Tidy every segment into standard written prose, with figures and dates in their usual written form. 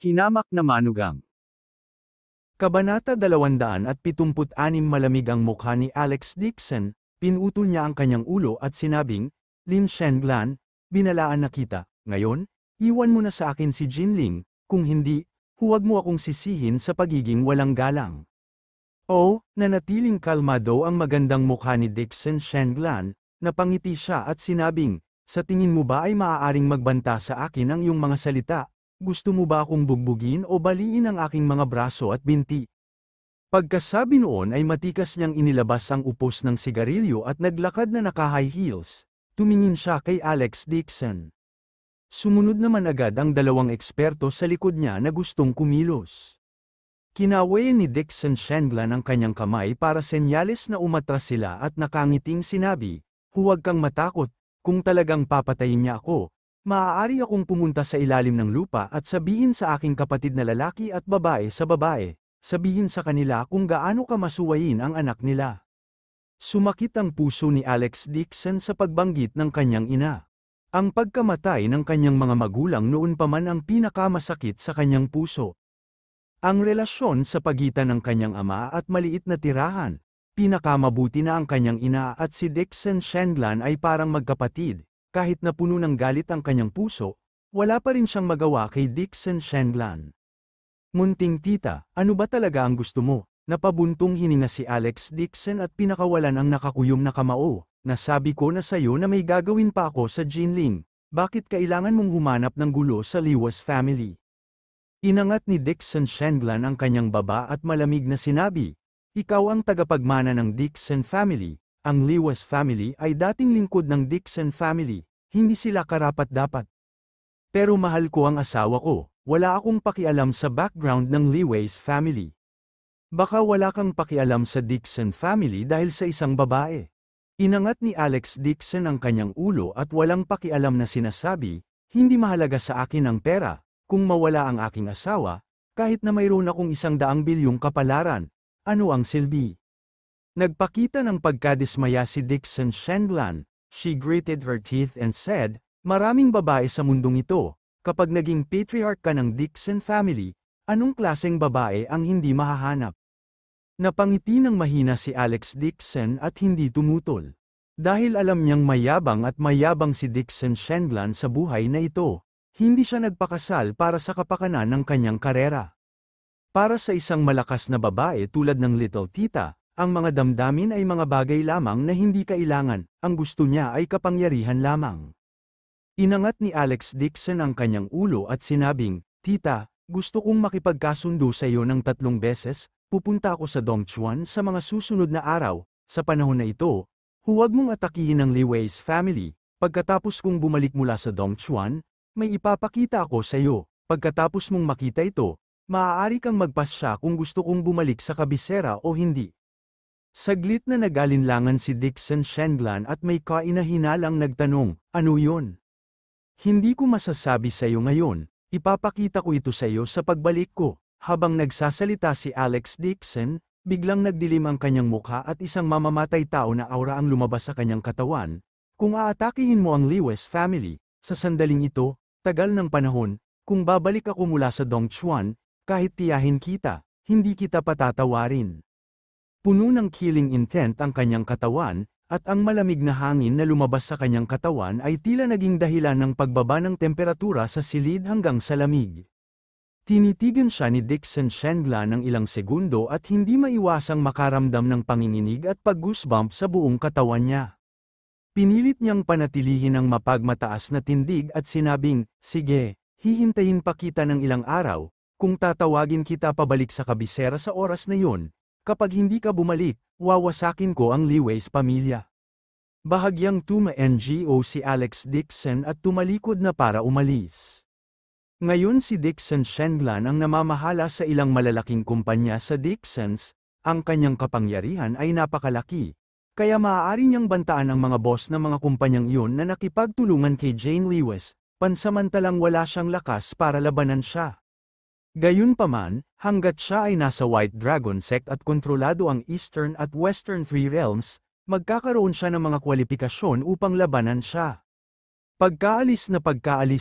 Hinamak na manugang. Kabanata 276. Malamig ang mukha ni Alex Dixon, pinutol niya ang kanyang ulo at sinabing, Lin Shenlan, binalaan na kita, ngayon, iwan mo na sa akin si Jinling, kung hindi, huwag mo akong sisihin sa pagiging walang galang. Oh, nanatiling kalmado ang magandang mukha ni Dixon Shenlan, napangiti siya at sinabing, sa tingin mo ba ay maaaring magbanta sa akin ang iyong mga salita? Gusto mo ba akong bugbugin o baliin ang aking mga braso at binti? Pagkasabi noon ay matikas niyang inilabas ang upos ng sigarilyo at naglakad na naka-high heels. Tumingin siya kay Alex Dixon. Sumunod naman agad ang dalawang eksperto sa likod niya na gustong kumilos. Kinawayan ni Dixon Shenlan ang kanyang kamay para senyales na umatras sila at nakangiting sinabi, huwag kang matakot, kung talagang papatayin niya ako, maaari akong pumunta sa ilalim ng lupa at sabihin sa aking kapatid na lalaki at babae sa babae, sabihin sa kanila kung gaano kamasuwayin ang anak nila. Sumakit ang puso ni Alex Dixon sa pagbanggit ng kanyang ina. Ang pagkamatay ng kanyang mga magulang noon pa man ang pinakamasakit sa kanyang puso. Ang relasyon sa pagitan ng kanyang ama at maliit na tirahan, pinakamabuti na ang kanyang ina at si Dixon Shenlan ay parang magkapatid. Kahit na puno ng galit ang kanyang puso, wala pa rin siyang magawa kay Dixon Shenlan. Munting tita, ano ba talaga ang gusto mo? Napabuntong hininga si Alex Dixon at pinakawalan ang nakakuyom na kamao. Nasabi ko na sayo na may gagawin pa ako sa Jinling, bakit kailangan mong humanap ng gulo sa Liwas family? Inangat ni Dixon Shenlan ang kanyang baba at malamig na sinabi, ikaw ang tagapagmana ng Dixon family. Ang Liwas family ay dating lingkod ng Dixon family, hindi sila karapat-dapat. Pero mahal ko ang asawa ko, wala akong pakialam sa background ng Liwas family. Baka wala kang pakialam sa Dixon family dahil sa isang babae. Inangat ni Alex Dixon ang kanyang ulo at walang pakialam na sinasabi, hindi mahalaga sa akin ang pera, kung mawala ang aking asawa, kahit na mayroon akong 100 bilyong kapalaran, ano ang silbi? Nagpakita ng pagkadismaya si Dixon Shenlan, she gritted her teeth and said, maraming babae sa mundong ito, kapag naging patriarch ka ng Dixon family, anong klaseng babae ang hindi mahahanap? Napangiti ng mahina si Alex Dixon at hindi tumutol. Dahil alam niyang mayabang si Dixon Shenlan sa buhay na ito, hindi siya nagpakasal para sa kapakanan ng kanyang karera. Para sa isang malakas na babae tulad ng Little Tita, ang mga damdamin ay mga bagay lamang na hindi kailangan, ang gusto niya ay kapangyarihan lamang. Inangat ni Alex Dixon ang kanyang ulo at sinabing, Tita, gusto kong makipagkasundo sa iyo ng 3 beses, pupunta ako sa Dongchuan sa mga susunod na araw, sa panahon na ito, huwag mong atakihin ang Liwas family, pagkatapos kong bumalik mula sa Dongchuan, may ipapakita ako sa iyo, pagkatapos mong makita ito, maaari kang magpasya kung gusto kong bumalik sa kabisera o hindi. Saglit na nag-alinlangan si Dixon Shenlan at may kainahinalang nagtanong, ano yun? Hindi ko masasabi sa iyo ngayon, ipapakita ko ito sa iyo sa pagbalik ko. Habang nagsasalita si Alex Dixon, biglang nagdilim ang kanyang mukha at isang mamamatay tao na aura ang lumabas sa kanyang katawan. Kung aatakihin mo ang Liwas family, sa sandaling ito, tagal ng panahon, kung babalik ako mula sa Dongchuan, kahit tiyahin kita, hindi kita patatawarin. Puno ng killing intent ang kanyang katawan, at ang malamig na hangin na lumabas sa kanyang katawan ay tila naging dahilan ng pagbaba ng temperatura sa silid hanggang sa lamig. Tinitigan siya ni Dixon Shenlan ng ilang segundo at hindi maiwasang makaramdam ng panginginig at pag-goosebump sa buong katawan niya. Pinilit niyang panatilihin ang mapagmataas na tindig at sinabing, sige, hihintayin pa kita ng ilang araw, kung tatawagin kita pabalik sa kabisera sa oras na yon. Kapag hindi ka bumalik, wawasakin ko ang Liwas pamilya. Bahagyang tuma-NGO si Alex Dixon at tumalikod na para umalis. Ngayon si Dixon Shenlan ang namamahala sa ilang malalaking kumpanya sa Dixons, ang kanyang kapangyarihan ay napakalaki, kaya maaari niyang bantaan ang mga boss ng mga kumpanyang iyon na nakipagtulungan kay Jane Liwas, pansamantalang wala siyang lakas para labanan siya. Gayunpaman, hanggat siya ay nasa White Dragon Sect at kontrolado ang Eastern at Western Three Realms, magkakaroon siya ng mga kwalipikasyon upang labanan siya. Pagkaalis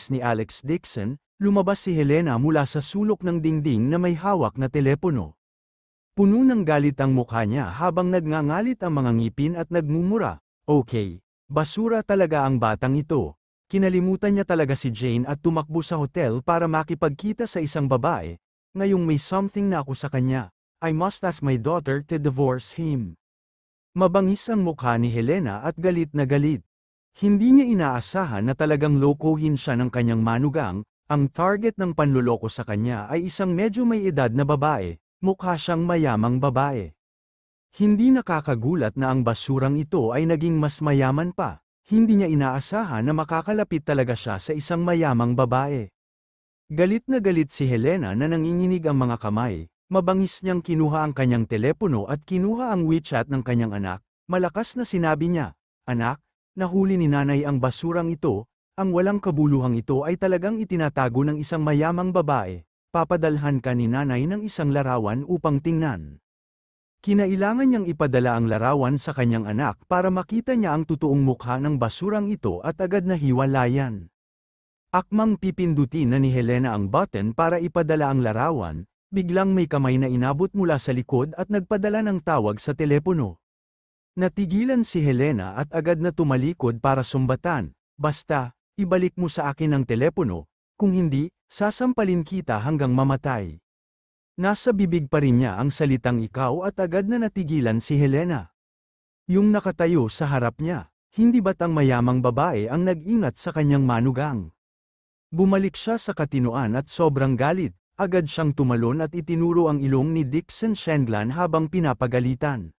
ni Alex Dixon, Lumabas si Helena mula sa sulok ng dingding na may hawak na telepono. Puno ng galit ang mukha niya habang nagngangalit ang mga ngipin at nagmumura, "Okay, basura talaga ang batang ito." Kinalimutan niya talaga si Jane at tumakbo sa hotel para makipagkita sa isang babae. "Ngayong may something na ako sa kanya, I must ask my daughter to divorce him." Mabangis ang mukha ni Helena at galit na galit. Hindi niya inaasahan na talagang lokohin siya ng kanyang manugang. Ang target ng panloloko sa kanya ay isang medyo may edad na babae, mukha siyang mayamang babae. Hindi nakakagulat na ang basurang ito ay naging mas mayaman pa. Hindi niya inaasahan na makakalapit talaga siya sa isang mayamang babae. Galit na galit si Helena na nanginginig ang mga kamay. Mabangis niyang kinuha ang kanyang telepono at kinuha ang WeChat ng kanyang anak. Malakas na sinabi niya, "Anak, nahuli ni nanay ang basurang ito. Ang walang kabuluhang ito ay talagang itinatago ng isang mayamang babae. Papadalhan ka ni nanay ng isang larawan upang tingnan." Kinailangan niyang ipadala ang larawan sa kanyang anak para makita niya ang totoong mukha ng basurang ito at agad na hiwalayan. Akmang pipindutin na ni Helena ang button para ipadala ang larawan, biglang may kamay na inabot mula sa likod at nagpadala ng tawag sa telepono. Natigilan si Helena at agad na tumalikod para sumbatan, "Basta, ibalik mo sa akin ang telepono, kung hindi, sasampalin kita hanggang mamatay." Nasa bibig pa rin niya ang salitang ikaw at agad na natigilan si Helena. Yung nakatayo sa harap niya, hindi ba't ang mayamang babae ang nag-ingat sa kanyang manugang? Bumalik siya sa katinoan at sobrang galit, agad siyang tumalon at itinuro ang ilong ni Dixon Shendlan habang pinapagalitan.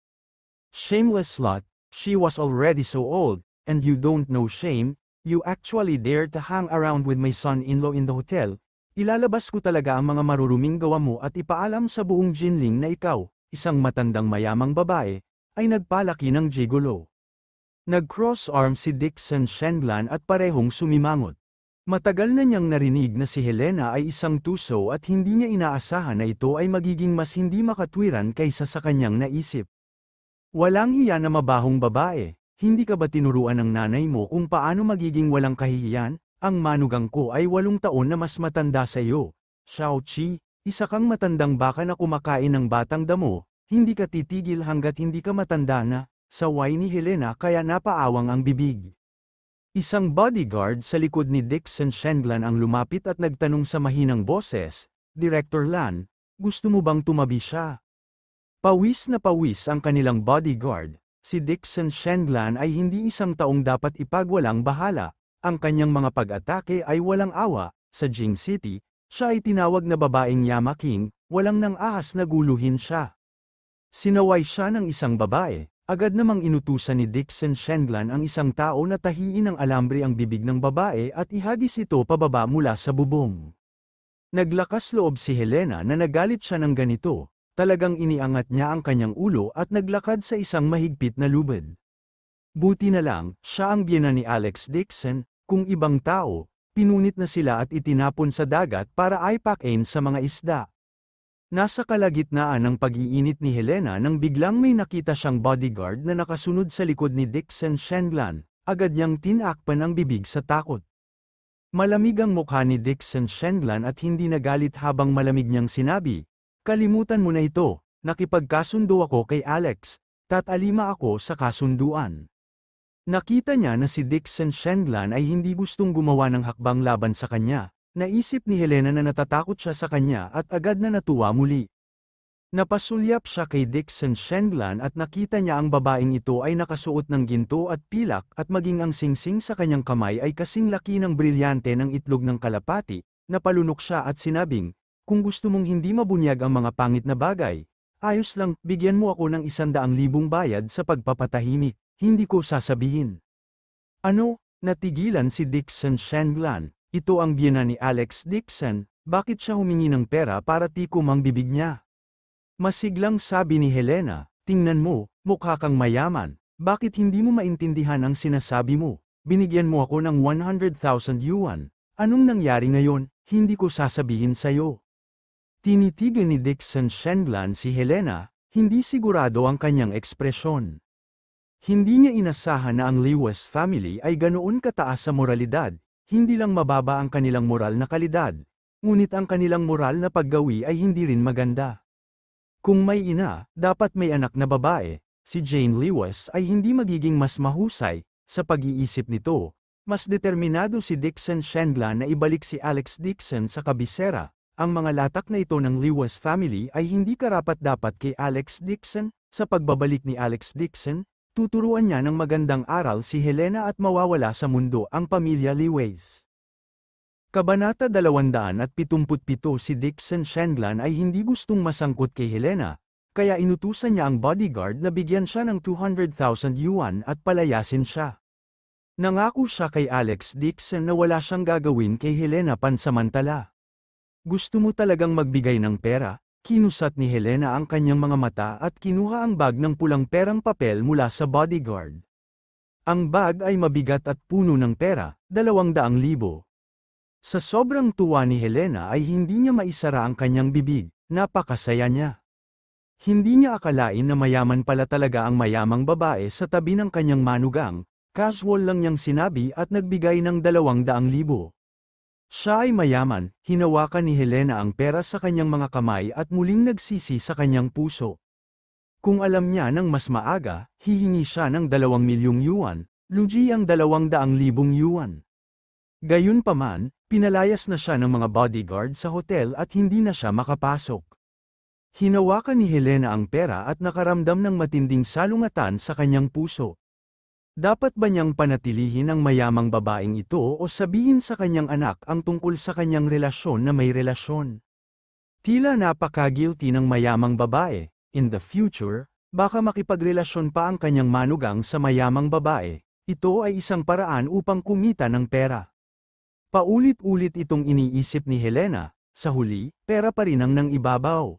"Shameless slut, she was already so old, and you don't know shame, you actually dare to hang around with my son-in-law in the hotel. Ilalabas ko talaga ang mga maruruming gawa mo at ipaalam sa buong Jinling na ikaw, isang matandang mayamang babae, ay nagpalaki ng gigolo." Nag-cross arm si Dixon Shendlan at parehong sumimangot. Matagal na niyang narinig na si Helena ay isang tuso at hindi niya inaasahan na ito ay magiging mas hindi makatwiran kaysa sa kanyang naisip. "Walang hiya na mabahong babae, hindi ka ba tinuruan ng nanay mo kung paano magiging walang kahihiyan? Ang manugang ko ay 8 taon na mas matanda sa iyo. Xiao Qi, isa kang matandang baka na kumakain ng batang damo, hindi ka titigil hanggat hindi ka matanda na." Saway ni Helena kaya napaawang ang bibig. Isang bodyguard sa likod ni Dixon Shendlan ang lumapit at nagtanong sa mahinang boses, "Director Lan, gusto mo bang tumabi siya?" Pawis na pawis ang kanilang bodyguard. Si Dixon Shendlan ay hindi isang taong dapat ipagwalang bahala. Ang kanyang mga pag-atake ay walang awa. Sa Jing City, siya ay tinawag na babaeng Yama King, walang nang ahas na guluhin siya. Sinaway siya ng isang babae. Agad namang inutusan ni Dixon Shendlan ang isang tao na tahiin ng alambre ang bibig ng babae at ihagis ito pababa mula sa bubong. Naglakas loob si Helena na nagalit siya ng ganito. Talagang iniangat niya ang kanyang ulo at naglakad sa isang mahigpit na lubid. Buti na lang, siya ang biyena ni Alex Dixon. Kung ibang tao, pinunit na sila at itinapon sa dagat para aipakin sa mga isda. Nasa kalagitnaan ng pag-iinit ni Helena nang biglang may nakita siyang bodyguard na nakasunod sa likod ni Dixon Shendlan, agad niyang tinakpan ang bibig sa takot. Malamig ang mukha ni Dixon Shendlan at hindi nagalit habang malamig niyang sinabi, "Kalimutan mo na ito, nakipagkasundo ako kay Alex, tatalima ako sa kasunduan." Nakita niya na si Dixon Shendlan ay hindi gustong gumawa ng hakbang laban sa kanya. Naisip ni Helena na natatakot siya sa kanya at agad na natuwa muli. Napasulyap siya kay Dixon Shendlan at nakita niya ang babaeng ito ay nakasuot ng ginto at pilak at maging ang singsing sa kanyang kamay ay kasing laki ng brilyante ng itlog ng kalapati. Napalunok siya at sinabing, "Kung gusto mong hindi mabunyag ang mga pangit na bagay, ayos lang, bigyan mo ako ng 100,000 bayad sa pagpapatahimik. Hindi ko sasabihin." "Ano?" Natigilan si Dixon Shendlan. Ito ang biyena ni Alex Dixon, bakit siya humingi ng pera para tikom ang bibig niya? Masiglang sabi ni Helena, "Tingnan mo, mukha kang mayaman, bakit hindi mo maintindihan ang sinasabi mo? Binigyan mo ako ng 100,000 yuan. Anong nangyari ngayon? Hindi ko sasabihin sa'yo." Tinitigan ni Dixon Shendlan si Helena, hindi sigurado ang kanyang ekspresyon. Hindi niya inasahan na ang Lewis family ay ganoon kataas sa moralidad, hindi lang mababa ang kanilang moral na kalidad, ngunit ang kanilang moral na paggawi ay hindi rin maganda. Kung may ina, dapat may anak na babae, si Jane Lewis ay hindi magiging mas mahusay. Sa pag-iisip nito, mas determinado si Dixon Shendlan na ibalik si Alex Dixon sa kabisera. Ang mga latak na ito ng Lewis family ay hindi karapat-dapat kay Alex Dixon. Sa pagbabalik ni Alex Dixon, tuturuan niya ng magandang aral si Helena at mawawala sa mundo ang pamilya Lewis. Kabanata 277. Si Dixon Shendlan ay hindi gustong masangkot kay Helena, kaya inutusan niya ang bodyguard na bigyan siya ng 200,000 yuan at palayasin siya. Nangako siya kay Alex Dixon na wala siyang gagawin kay Helena pansamantala. Gusto mo talagang magbigay ng pera? Kinusat ni Helena ang kanyang mga mata at kinuha ang bag ng pulang perang papel mula sa bodyguard. Ang bag ay mabigat at puno ng pera, 200,000. Sa sobrang tuwa ni Helena ay hindi niya maisara ang kanyang bibig, napakasaya niya. Hindi niya akalain na mayaman pala talaga ang mayamang babae sa tabi ng kanyang manugang, casual lang niyang sinabi at nagbigay ng 200,000. Siya ay mayaman, hinawakan ni Helena ang pera sa kanyang mga kamay at muling nagsisi sa kanyang puso. Kung alam niya ng mas maaga, hihingi siya ng 2,000,000 yuan, lugi ang 200,000 yuan. Gayunpaman, pinalayas na siya ng mga bodyguard sa hotel at hindi na siya makapasok. Hinawakan ni Helena ang pera at nakaramdam ng matinding salungatan sa kanyang puso. Dapat ba niyang panatilihin ang mayamang babaeng ito o sabihin sa kanyang anak ang tungkol sa kanyang relasyon na may relasyon? Tila napaka-guilty ng mayamang babae. In the future, baka makipagrelasyon pa ang kanyang manugang sa mayamang babae. Ito ay isang paraan upang kumita ng pera. Paulit-ulit itong iniisip ni Helena, sa huli, pera pa rin ang nang ibabaw.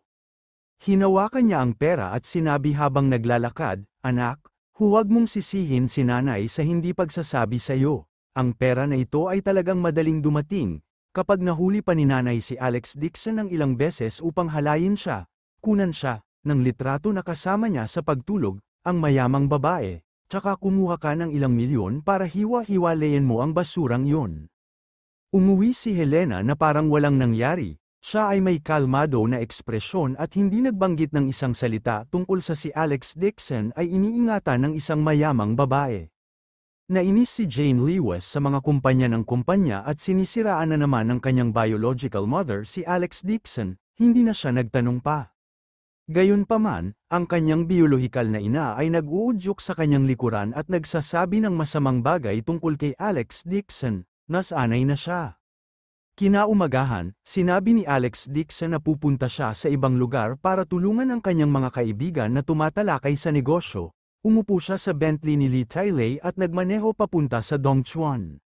Hinawakan niya ang pera at sinabi habang naglalakad, "Anak, huwag mong sisihin si nanay sa hindi pagsasabi sa iyo. Ang pera na ito ay talagang madaling dumating. Kapag nahuli pa ni nanay si Alex Dixon ng ilang beses upang halayin siya, kunan siya ng litrato na kasama niya sa pagtulog, ang mayamang babae, tsaka kumuha ka ng ilang milyon para hiwa-hiwalayin mo ang basurang iyon." Umuwi si Helena na parang walang nangyari. Siya ay may kalmado na ekspresyon at hindi nagbanggit ng isang salita tungkol sa si Alex Dixon ay iniingatan ng isang mayamang babae. Nainis si Jane Lewis sa mga kumpanya ng kumpanya at sinisiraan na naman ng kanyang biological mother si Alex Dixon, hindi na siya nagtanong pa. Gayunpaman, ang kanyang biolohikal na ina ay nag-uudyok sa kanyang likuran at nagsasabi ng masamang bagay tungkol kay Alex Dixon. Nasanay na siya. Kinaumagahan, sinabi ni Alex Dixon na pupunta siya sa ibang lugar para tulungan ang kanyang mga kaibigan na tumatalakay sa negosyo. Umupo siya sa Bentley ni Lee Tailei at nagmaneho papunta sa Dongchuan.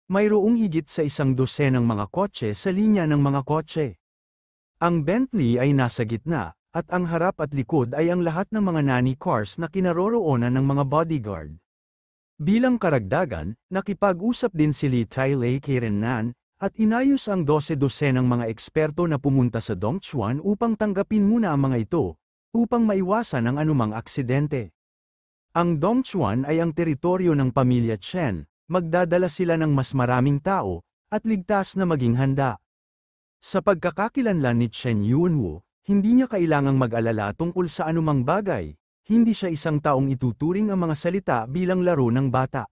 Mayroong higit sa 100 mga kotse sa linya ng mga kotse. Ang Bentley ay nasa gitna, at ang harap at likod ay ang lahat ng mga nanny cars na kinaroroonan ng mga bodyguard. Bilang karagdagan, nakipag-usap din si Lee Tailei kay Renan, at inayos ang 12 ng mga eksperto na pumunta sa Dongchuan upang tanggapin muna ang mga ito, upang maiwasan ang anumang aksidente. Ang Dongchuan ay ang teritoryo ng pamilya Chen, magdadala sila ng mas maraming tao, at ligtas na maging handa. Sa pagkakakilanlan ni Chen Yunwu, hindi niya kailangang mag-alala tungkol sa anumang bagay. Hindi siya isang taong ituturing ang mga salita bilang laro ng bata.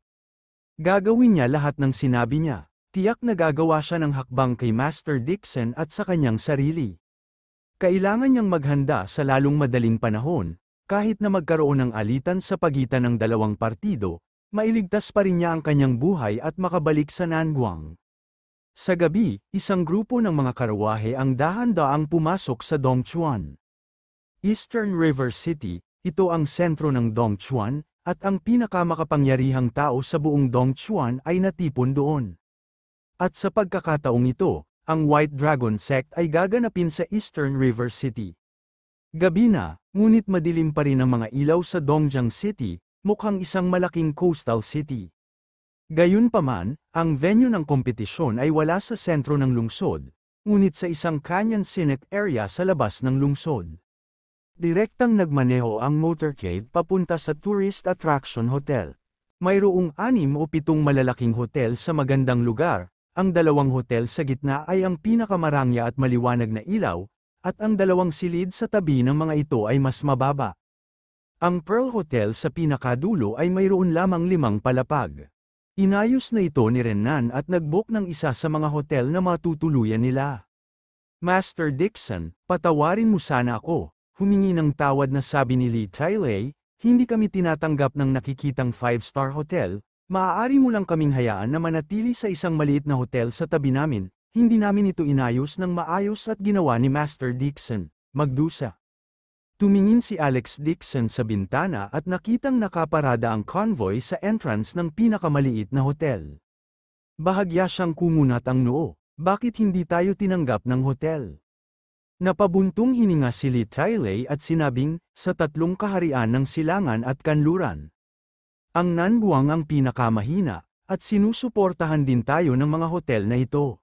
Gagawin niya lahat ng sinabi niya. Tiyak na gagawa siya ng hakbang kay Master Dixon at sa kanyang sarili. Kailangan niyang maghanda sa lalong madaling panahon, kahit na magkaroon ng alitan sa pagitan ng dalawang partido, mailigtas pa rin niya ang kanyang buhay at makabalik sa Nanguang. Sa gabi, isang grupo ng mga karawahe ang dahan-daang pumasok sa Dongchuan. Eastern River City, ito ang sentro ng Dongchuan, at ang pinakamakapangyarihang tao sa buong Dongchuan ay natipon doon. At sa pagkakataong ito, ang White Dragon Sect ay gaganapin sa Eastern River City. Gabi na, ngunit madilim pa rin ang mga ilaw sa Dongjiang City, mukhang isang malaking coastal city. Gayunpaman, ang venue ng kompetisyon ay wala sa sentro ng lungsod, ngunit sa isang canyon scenic area sa labas ng lungsod. Direktang nagmaneho ang motorcade papunta sa Tourist Attraction Hotel. Mayroong 6 o 7 malalaking hotel sa magandang lugar, ang dalawang hotel sa gitna ay ang pinakamarangya at maliwanag na ilaw, at ang dalawang silid sa tabi ng mga ito ay mas mababa. Ang Pearl Hotel sa pinakadulo ay mayroon lamang 5 palapag. Inayos na ito ni Renan at nag-book ng isa sa mga hotel na matutuluyan nila. Master Dixon, patawarin mo sana ako, humingi ng tawad na sabi ni Lee Tylay, hindi kami tinatanggap ng nakikitang 5-star hotel, maaari mo lang kaming hayaan na manatili sa isang maliit na hotel sa tabi namin, hindi namin ito inayos ng maayos at ginawa ni Master Dixon, magdusa. Tumingin si Alex Dixon sa bintana at nakitang nakaparada ang convoy sa entrance ng pinakamaliit na hotel. Bahagya siyang kumunat ang noo, bakit hindi tayo tinanggap ng hotel? Napabuntong hininga si Lee Tylay at sinabing, sa 3 kaharian ng silangan at kanluran. Ang Nanguang ang pinakamahina, at sinusuportahan din tayo ng mga hotel na ito.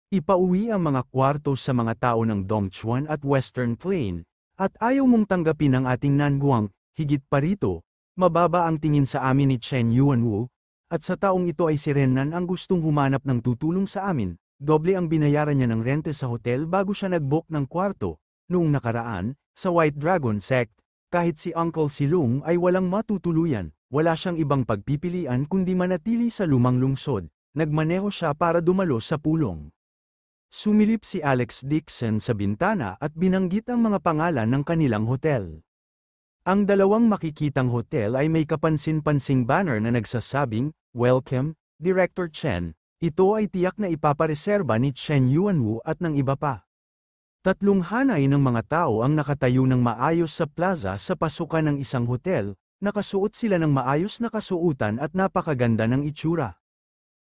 Ipauwi ang mga kwarto sa mga tao ng Dongchuan at Western Plain, at ayaw mong tanggapin ang ating Nanguang, higit pa rito, mababa ang tingin sa amin ni Chen Yuanwu, at sa taong ito ay si Renan ang gustong humanap ng tutulong sa amin, doble ang binayaran niya ng rente sa hotel bago siya nag-book ng kwarto. Noong nakaraan, sa White Dragon Sect, kahit si Uncle Silung ay walang matutuluyan, wala siyang ibang pagpipilian kundi manatili sa lumang lungsod, nagmaneho siya para dumalo sa pulong. Sumilip si Alex Dixon sa bintana at binanggit ang mga pangalan ng kanilang hotel. Ang dalawang makikitang hotel ay may kapansin-pansing banner na nagsasabing, "Welcome, Director Chen." Ito ay tiyak na ipapareserba ni Chen Yuanwu at ng iba pa. 3 hanay ng mga tao ang nakatayo ng maayos sa plaza sa pasukan ng isang hotel, nakasuot sila ng maayos na kasuotan at napakaganda ng itsura.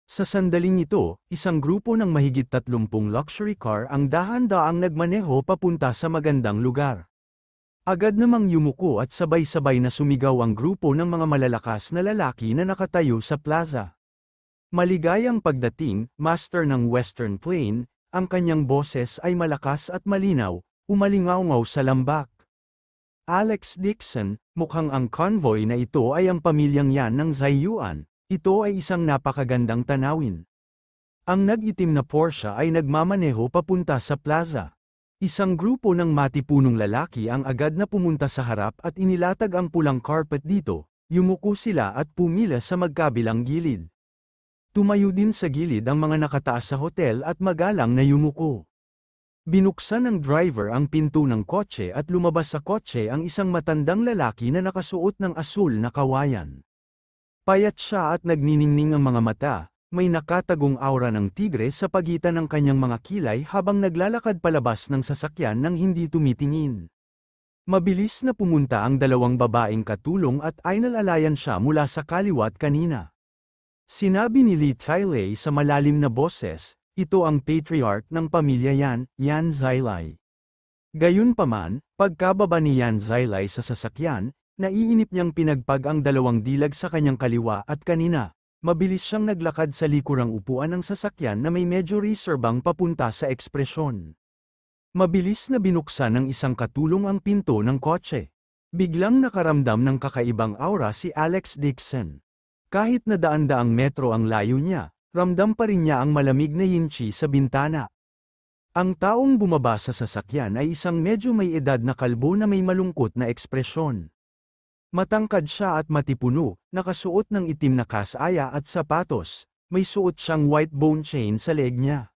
Sa sandaling ito, isang grupo ng mahigit 30 luxury car ang dahan-daang nagmaneho papunta sa magandang lugar. Agad namang yumuko at sabay-sabay na sumigaw ang grupo ng mga malalakas na lalaki na nakatayo sa plaza. Maligayang pagdating, Master ng Western Plain, ang kanyang boses ay malakas at malinaw, umalingaw-ngaw sa lambak. Alex Dixon, mukhang ang convoy na ito ay ang pamilyang yan ng Zhaiyuan. Ito ay isang napakagandang tanawin. Ang nag-itim na Porsche ay nagmamaneho papunta sa plaza. Isang grupo ng matipunong lalaki ang agad na pumunta sa harap at inilatag ang pulang carpet dito, yumuko sila at pumila sa magkabilang gilid. Tumayo din sa gilid ang mga nakataas sa hotel at magalang na yumuko. Binuksan ng driver ang pinto ng kotse at lumabas sa kotse ang isang matandang lalaki na nakasuot ng asul na kawayan. Payat siya at nagniningning ang mga mata, may nakatagong aura ng tigre sa pagitan ng kanyang mga kilay habang naglalakad palabas ng sasakyan nang hindi tumitingin. Mabilis na pumunta ang dalawang babaeng katulong at ainalalayan siya mula sa kaliwat kanina. Sinabi ni Lee Tylay sa malalim na boses, ito ang patriarch ng pamilya Yan, Yan Zhailai. Gayunpaman, pagkababa ni Yan Zhailai sa sasakyan, naiinip niyang pinagpag ang dalawang dilag sa kanyang kaliwa at kanina, mabilis siyang naglakad sa likurang upuan ng sasakyan na may medyo reserbang papunta sa ekspresyon. Mabilis na binuksan ng isang katulong ang pinto ng kotse. Biglang nakaramdam ng kakaibang aura si Alex Dixon. Kahit na daan-daang metro ang layo niya, ramdam pa rin niya ang malamig na yinchi sa bintana. Ang taong bumaba sa sasakyan ay isang medyo may edad na kalbo na may malungkot na ekspresyon. Matangkad siya at matipuno, nakasuot ng itim na kasaya at sapatos, may suot siyang white bone chain sa leg niya.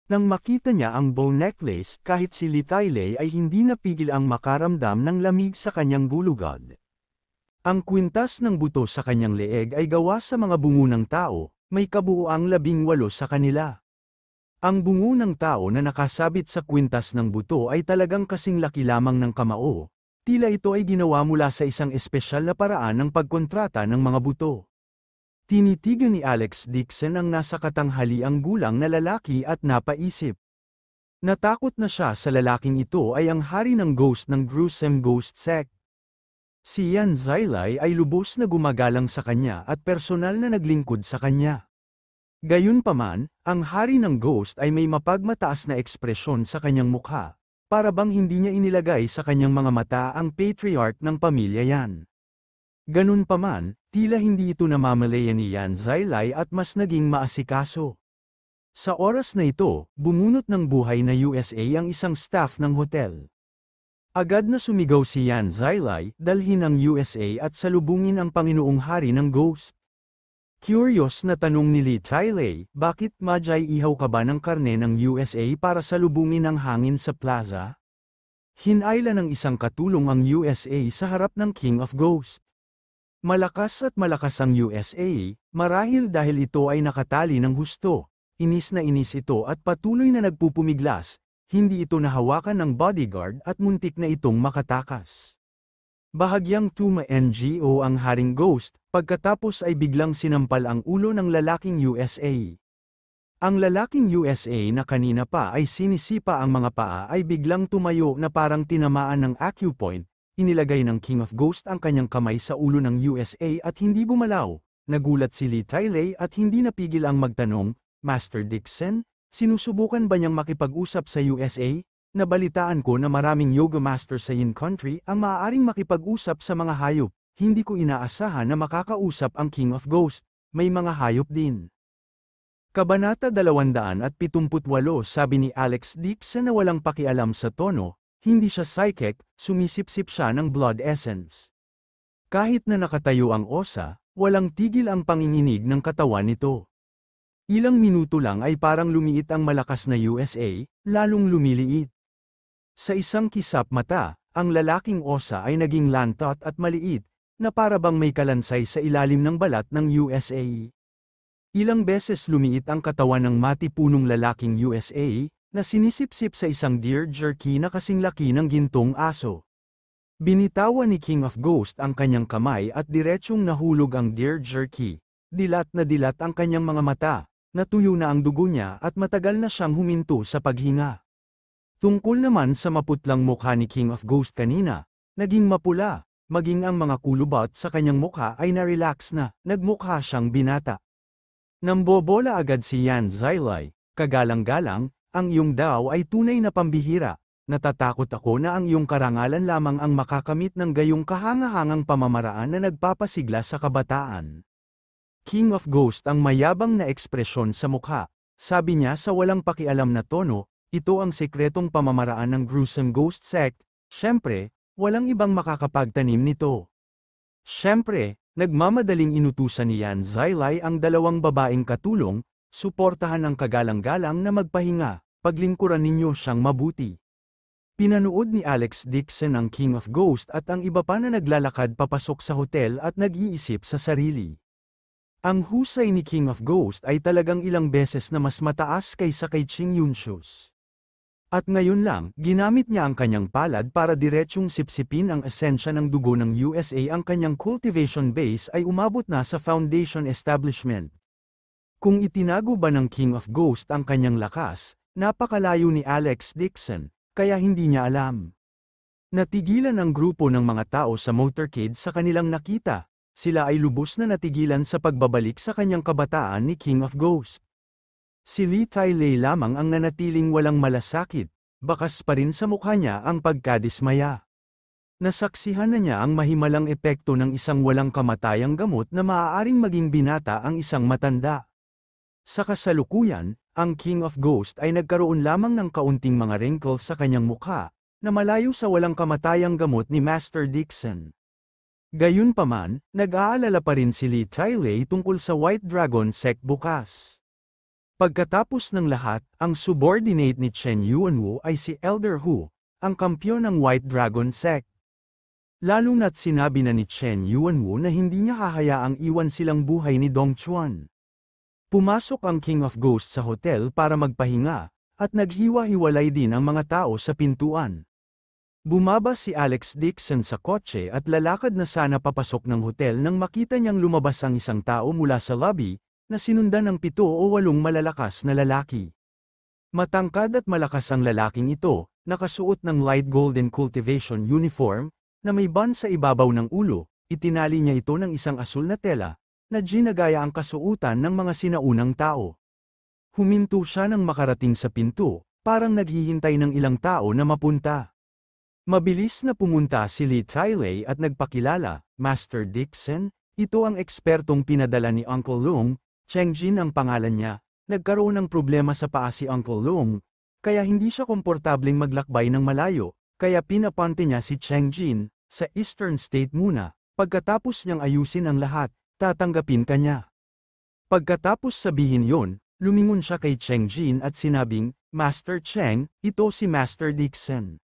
Nang makita niya ang bone necklace, kahit si Lee Tylay ay hindi napigil ang makaramdam ng lamig sa kanyang gulugod. Ang kwintas ng buto sa kanyang leeg ay gawa sa mga bungo ng tao, may kabuuang 18 sa kanila. Ang bungo ng tao na nakasabit sa kwintas ng buto ay talagang kasing laki lamang ng kamao. Tila ito ay ginawa mula sa isang espesyal na paraan ng pagkontrata ng mga buto. Tinitigan ni Alex Dixon ang nasa katanghaliang gulang na lalaki at napaisip. Natakot na siya sa lalaking ito ay ang hari ng ghost ng gruesome ghost sect. Si Yan Zhailai ay lubos na gumagalang sa kanya at personal na naglingkod sa kanya. Gayunpaman, ang hari ng ghost ay may mapagmataas na ekspresyon sa kanyang mukha. Para bang hindi niya inilagay sa kanyang mga mata ang patriarch ng pamilya Yan. Ganun pa man, tila hindi ito namamalayan ni Yan Zhailai at mas naging maasikaso. Sa oras na ito, bumunot ng buhay na USA ang isang staff ng hotel. Agad na sumigaw si Yan Zilay, dalhin ang USA at salubungin ang Panginoong Hari ng Ghost. Curious na tanong ni Lee Tailay, bakit Majay ihaw ka ba ng karne ng USA para salubungin ang hangin sa plaza? Hinayla ng isang katulong ang USA sa harap ng King of Ghosts. Malakas at malakas ang USA, marahil dahil ito ay nakatali ng husto. Inis na inis ito at patuloy na nagpupumiglas, hindi ito nahawakan ng bodyguard at muntik na itong makatakas. Bahagyang tuma NGO ang Haring Ghost, pagkatapos ay biglang sinampal ang ulo ng lalaking USA. Ang lalaking USA na kanina pa ay sinisipa ang mga paa ay biglang tumayo na parang tinamaan ng acupoint, inilagay ng King of Ghost ang kanyang kamay sa ulo ng USA at hindi gumalaw. Nagulat si Lee Tailay at hindi napigil ang magtanong, Master Dixon, sinusubukan ba niyang makipag-usap sa USA? Nabalitaan ko na maraming yoga master sa yin country ang maaaring makipag-usap sa mga hayop. Hindi ko inaasahan na makakausap ang King of Ghost, may mga hayop din. Kabanata 278 sabi ni Alex Dixon na walang pakialam sa tono, hindi siya psychic, sumisipsip siya ng blood essence. Kahit na nakatayo ang osa, walang tigil ang panginginig ng katawan nito. Ilang minuto lang ay parang lumiit ang malakas na USA, lalong lumiliit. Sa isang kisap mata, ang lalaking osa ay naging lantot at maliit, na para bang may kalansay sa ilalim ng balat ng USA. Ilang beses lumiit ang katawan ng matipunong lalaking USA, na sinisipsip sa isang deer jerky na kasing laki ng gintong aso. Binitawan ni King of Ghost ang kanyang kamay at diretsyong nahulog ang deer jerky. Dilat na dilat ang kanyang mga mata, natuyo na ang dugo niya at matagal na siyang huminto sa paghinga. Tungkol naman sa maputlang mukha ni King of Ghost kanina, naging mapula, maging ang mga kulubot sa kanyang mukha ay na-relax na, nagmukha siyang binata. Nambobola agad si Yan Zilay, kagalang-galang, ang iyong daw ay tunay na pambihira, natatakot ako na ang iyong karangalan lamang ang makakamit ng gayong kahangahangang pamamaraan na nagpapasigla sa kabataan. King of Ghost ang mayabang na ekspresyon sa mukha, sabi niya sa walang pakialam na tono, ito ang sekretong pamamaraan ng gruesome ghost sect, syempre, walang ibang makakapagtanim nito. Syempre, nagmamadaling inutusan ni Yan Zilay ang dalawang babaeng katulong, suportahan ang kagalang-galang na magpahinga, paglingkuran ninyo siyang mabuti. Pinanood ni Alex Dixon ang King of Ghost at ang iba pa na naglalakad papasok sa hotel at nag-iisip sa sarili. Ang husay ni King of Ghost ay talagang ilang beses na mas mataas kaysa kay Ching Yunshus. At ngayon lang, ginamit niya ang kanyang palad para diretsyong sipsipin ang esensya ng dugo ng USA. Ang kanyang cultivation base ay umabot na sa foundation establishment. Kung itinago ba ng King of Ghost ang kanyang lakas, napakalayo ni Alex Dixon, kaya hindi niya alam. Natigilan ang grupo ng mga tao sa motorcade sa kanilang nakita. Sila ay lubos na natigilan sa pagbabalik sa kanyang kabataan ni King of Ghost. Si Lee Tailay lamang ang nanatiling walang malasakit, bakas pa rin sa mukha niya ang pagkadismaya. Nasaksihan na niya ang mahimalang epekto ng isang walang kamatayang gamot na maaaring maging binata ang isang matanda. Sa kasalukuyan, ang King of Ghost ay nagkaroon lamang ng kaunting mga wrinkles sa kanyang mukha, na malayo sa walang kamatayang gamot ni Master Dixon. Gayunpaman, nag-aalala pa rin si Lee Tailay tungkol sa White Dragon Sect bukas. Pagkatapos ng lahat, ang subordinate ni Chen Yuanwu ay si Elder Hu, ang kampyon ng White Dragon Sect. Lalo na't sinabi na ni Chen Yuanwu na hindi niya hahayaang iwan silang buhay ni Dong Chuan. Pumasok ang King of Ghosts sa hotel para magpahinga, at naghiwa-hiwalay din ang mga tao sa pintuan. Bumaba si Alex Dixon sa kotse at lalakad na sana papasok ng hotel nang makita niyang lumabas ang isang tao mula sa lobby, na sinundan ng 7 o 8 malalakas na lalaki. Matangkad at malakas ang lalaking ito, nakasuot ng light golden cultivation uniform, na may band sa ibabaw ng ulo, itinali niya ito ng isang asul na tela, na ginagaya ang kasuotan ng mga sinaunang tao. Huminto siya nang makarating sa pinto, parang naghihintay ng ilang tao na mapunta. Mabilis na pumunta si Lee Tailay at nagpakilala, Master Dixon, ito ang ekspertong pinadala ni Uncle Long, Cheng Jin ang pangalan niya, nagkaroon ng problema sa paa si Uncle Long, kaya hindi siya komportableng maglakbay ng malayo, kaya pinapunta niya si Cheng Jin, sa Eastern State muna, pagkatapos niyang ayusin ang lahat, tatanggapin ka niya. Pagkatapos sabihin yon, lumingon siya kay Cheng Jin at sinabing, Master Cheng, ito si Master Dixon.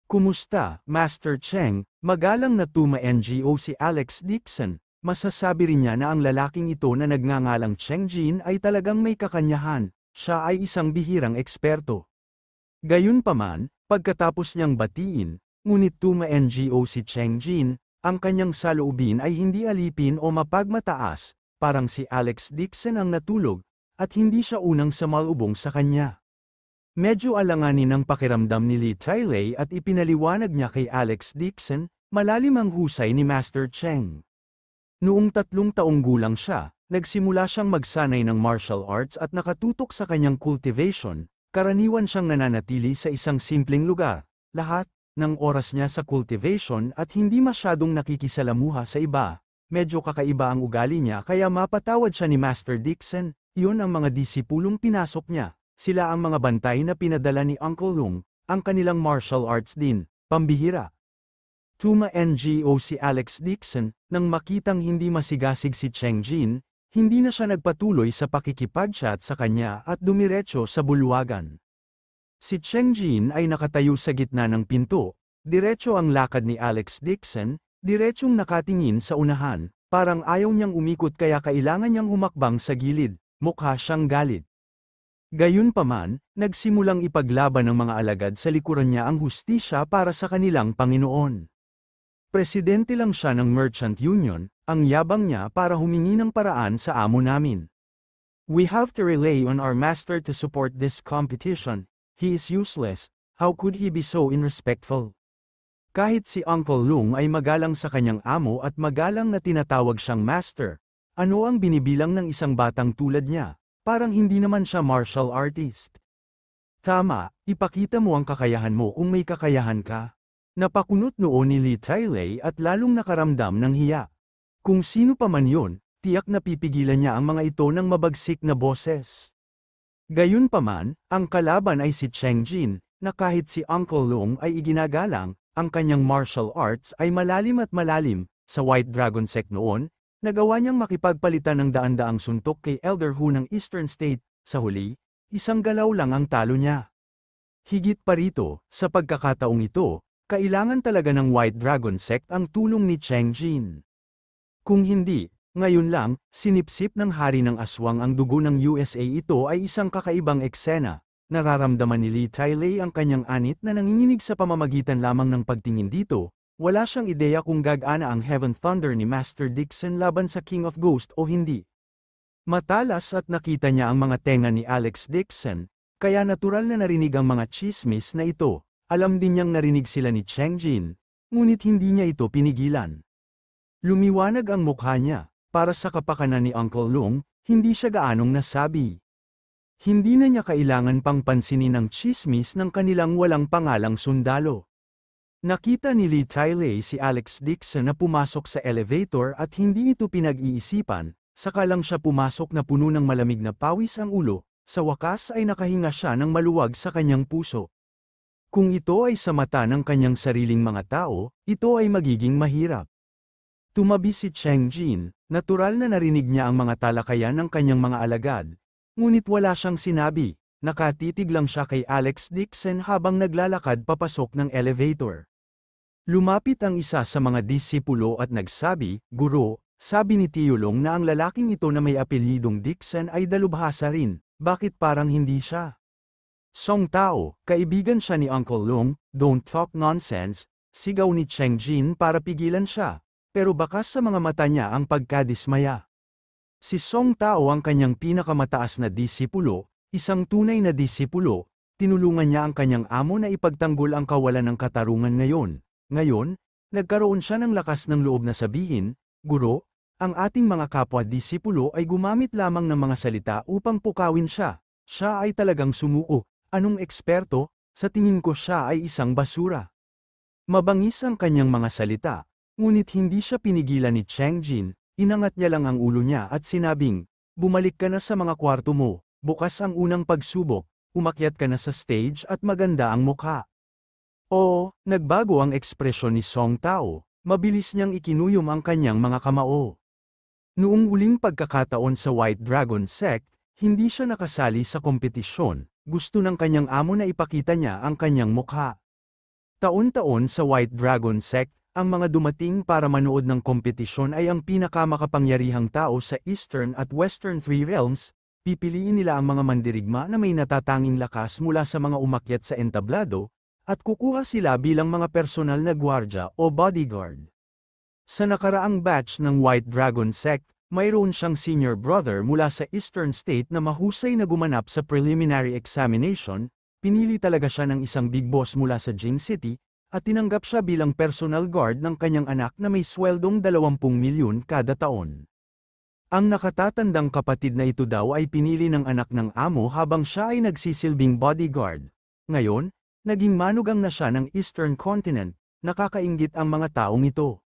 Kumusta, Master Cheng? Magalang na tuma NGO si Alex Dixon. Masasabi rin niya na ang lalaking ito na nagngangalang Cheng Jin ay talagang may kakanyahan, siya ay isang bihirang eksperto. Gayunpaman, pagkatapos niyang batiin, ngunit tuma NGO si Cheng Jin, ang kanyang saloobin ay hindi alipin o mapagmataas, parang si Alex Dixon ang natulog, at hindi siya unang samalubong sa kanya. Medyo alanganin ang pakiramdam ni Li Tailei at ipinaliwanag niya kay Alex Dixon, malalim ang husay ni Master Cheng. Noong 3 taong gulang siya, nagsimula siyang magsanay ng martial arts at nakatutok sa kanyang cultivation, karaniwan siyang nananatili sa isang simpleng lugar, lahat ng oras niya sa cultivation at hindi masyadong nakikisalamuha sa iba. Medyo kakaiba ang ugali niya kaya mapatawad siya ni Master Dixon, iyon ang mga disipulong pinasok niya. Sila ang mga bantay na pinadala ni Uncle Long, ang kanilang martial arts din, pambihira. Tuma NGO si Alex Dixon, nang makitang hindi masigasig si Cheng Jin, hindi na siya nagpatuloy sa pakikipag-chat sa kanya at dumiretso sa bulwagan. Si Cheng Jin ay nakatayo sa gitna ng pinto, diretso ang lakad ni Alex Dixon, diretsong nakatingin sa unahan, parang ayaw niyang umikot kaya kailangan niyang humakbang sa gilid, mukha siyang galit. Gayunpaman, nagsimulang ipaglaban ng mga alagad sa likuran niya ang hustisya para sa kanilang Panginoon. Presidente lang siya ng Merchant Union, ang yabang niya para humingi ng paraan sa amo namin. We have to rely on our master to support this competition, he is useless, how could he be so irrespectful? Kahit si Uncle Long ay magalang sa kanyang amo at magalang na tinatawag siyang master, ano ang binibilang ng isang batang tulad niya? Parang hindi naman siya martial artist. Tama, ipakita mo ang kakayahan mo kung may kakayahan ka. Napakunot noon ni Li Tailei at lalong nakaramdam ng hiya. Kung sino pa man yon, tiyak na pipigilan niya ang mga ito ng mabagsik na boses. Gayunpaman, ang kalaban ay si Cheng Jin, na kahit si Uncle Long ay iginagalang, ang kanyang martial arts ay malalim at malalim, sa White Dragon Sect noon, nagawa niyang makipagpalitan ng daan-daang suntok kay Elder Hu ng Eastern State, sa huli, isang galaw lang ang talo niya. Higit pa rito, sa pagkakataong ito, kailangan talaga ng White Dragon Sect ang tulong ni Cheng Jin. Kung hindi, ngayon lang, sinipsip ng hari ng aswang ang dugo ng USA. Ito ay isang kakaibang eksena. Nararamdaman ni Li Tailei ang kanyang anit na nanginginig sa pamamagitan lamang ng pagtingin dito. Wala siyang ideya kung gagana ang Heaven Thunder ni Master Dixon laban sa King of Ghost o hindi. Matalas at nakita niya ang mga tenga ni Alex Dixon, kaya natural na narinig ang mga chismis na ito. Alam din niyang narinig sila ni Cheng Jin, ngunit hindi niya ito pinigilan. Lumiwanag ang mukha niya, para sa kapakanan ni Uncle Long, hindi siya gaanong nasabi. Hindi na niya kailangan pang pansinin ang chismis ng kanilang walang pangalang sundalo. Nakita ni Li Tailei si Alex Dixon na pumasok sa elevator at hindi ito pinag-iisipan, saka lang siya pumasok na puno ng malamig na pawis ang ulo, sa wakas ay nakahinga siya ng maluwag sa kanyang puso. Kung ito ay sa mata ng kanyang sariling mga tao, ito ay magiging mahirap. Tumabi si Cheng Jin, natural na narinig niya ang mga talakayan ng kanyang mga alagad, ngunit wala siyang sinabi, nakatitig lang siya kay Alex Dixon habang naglalakad papasok ng elevator. Lumapit ang isa sa mga disipulo at nagsabi, Guro, sabi ni Tio Long na ang lalaking ito na may apelyidong Dixon ay dalubhasa rin, bakit parang hindi siya? Song Tao, kaibigan siya ni Uncle Long, don't talk nonsense, sigaw ni Cheng Jin para pigilan siya, pero bakas sa mga mata niya ang pagkadismaya. Si Song Tao ang kanyang pinakamataas na disipulo, isang tunay na disipulo, tinulungan niya ang kanyang amo na ipagtanggol ang kawalan ng katarungan ngayon. Ngayon, nagkaroon siya ng lakas ng loob na sabihin, Guro, ang ating mga kapwa-disipulo ay gumamit lamang ng mga salita upang pukawin siya. Siya ay talagang sumuko. Anong eksperto? Sa tingin ko siya ay isang basura. Mabangis ang kanyang mga salita, ngunit hindi siya pinigilan ni Cheng Jin, inangat niya lang ang ulo niya at sinabing, bumalik ka na sa mga kwarto mo, bukas ang unang pagsubok, umakyat ka na sa stage at maganda ang mukha. Oo, nagbago ang ekspresyon ni Song Tao, mabilis niyang ikinuyom ang kanyang mga kamao. Noong huling pagkakataon sa White Dragon Sect, hindi siya nakasali sa kompetisyon, gusto ng kanyang amo na ipakita niya ang kanyang mukha. Taon-taon sa White Dragon Sect, ang mga dumating para manood ng kompetisyon ay ang pinakamakapangyarihang tao sa Eastern at Western Three Realms, pipiliin nila ang mga mandirigma na may natatanging lakas mula sa mga umakyat sa entablado, at kukuha sila bilang mga personal na gwardya o bodyguard. Sa nakaraang batch ng White Dragon Sect, mayroon siyang senior brother mula sa Eastern State na mahusay na gumanap sa preliminary examination, pinili talaga siya ng isang big boss mula sa Jing City, at tinanggap siya bilang personal guard ng kanyang anak na may sweldong 20 milyon kada taon. Ang nakatatandang kapatid na ito daw ay pinili ng anak ng amo habang siya ay nagsisilbing bodyguard. Ngayon, naging manugang na siya ng Eastern Continent, nakakainggit ang mga taong ito.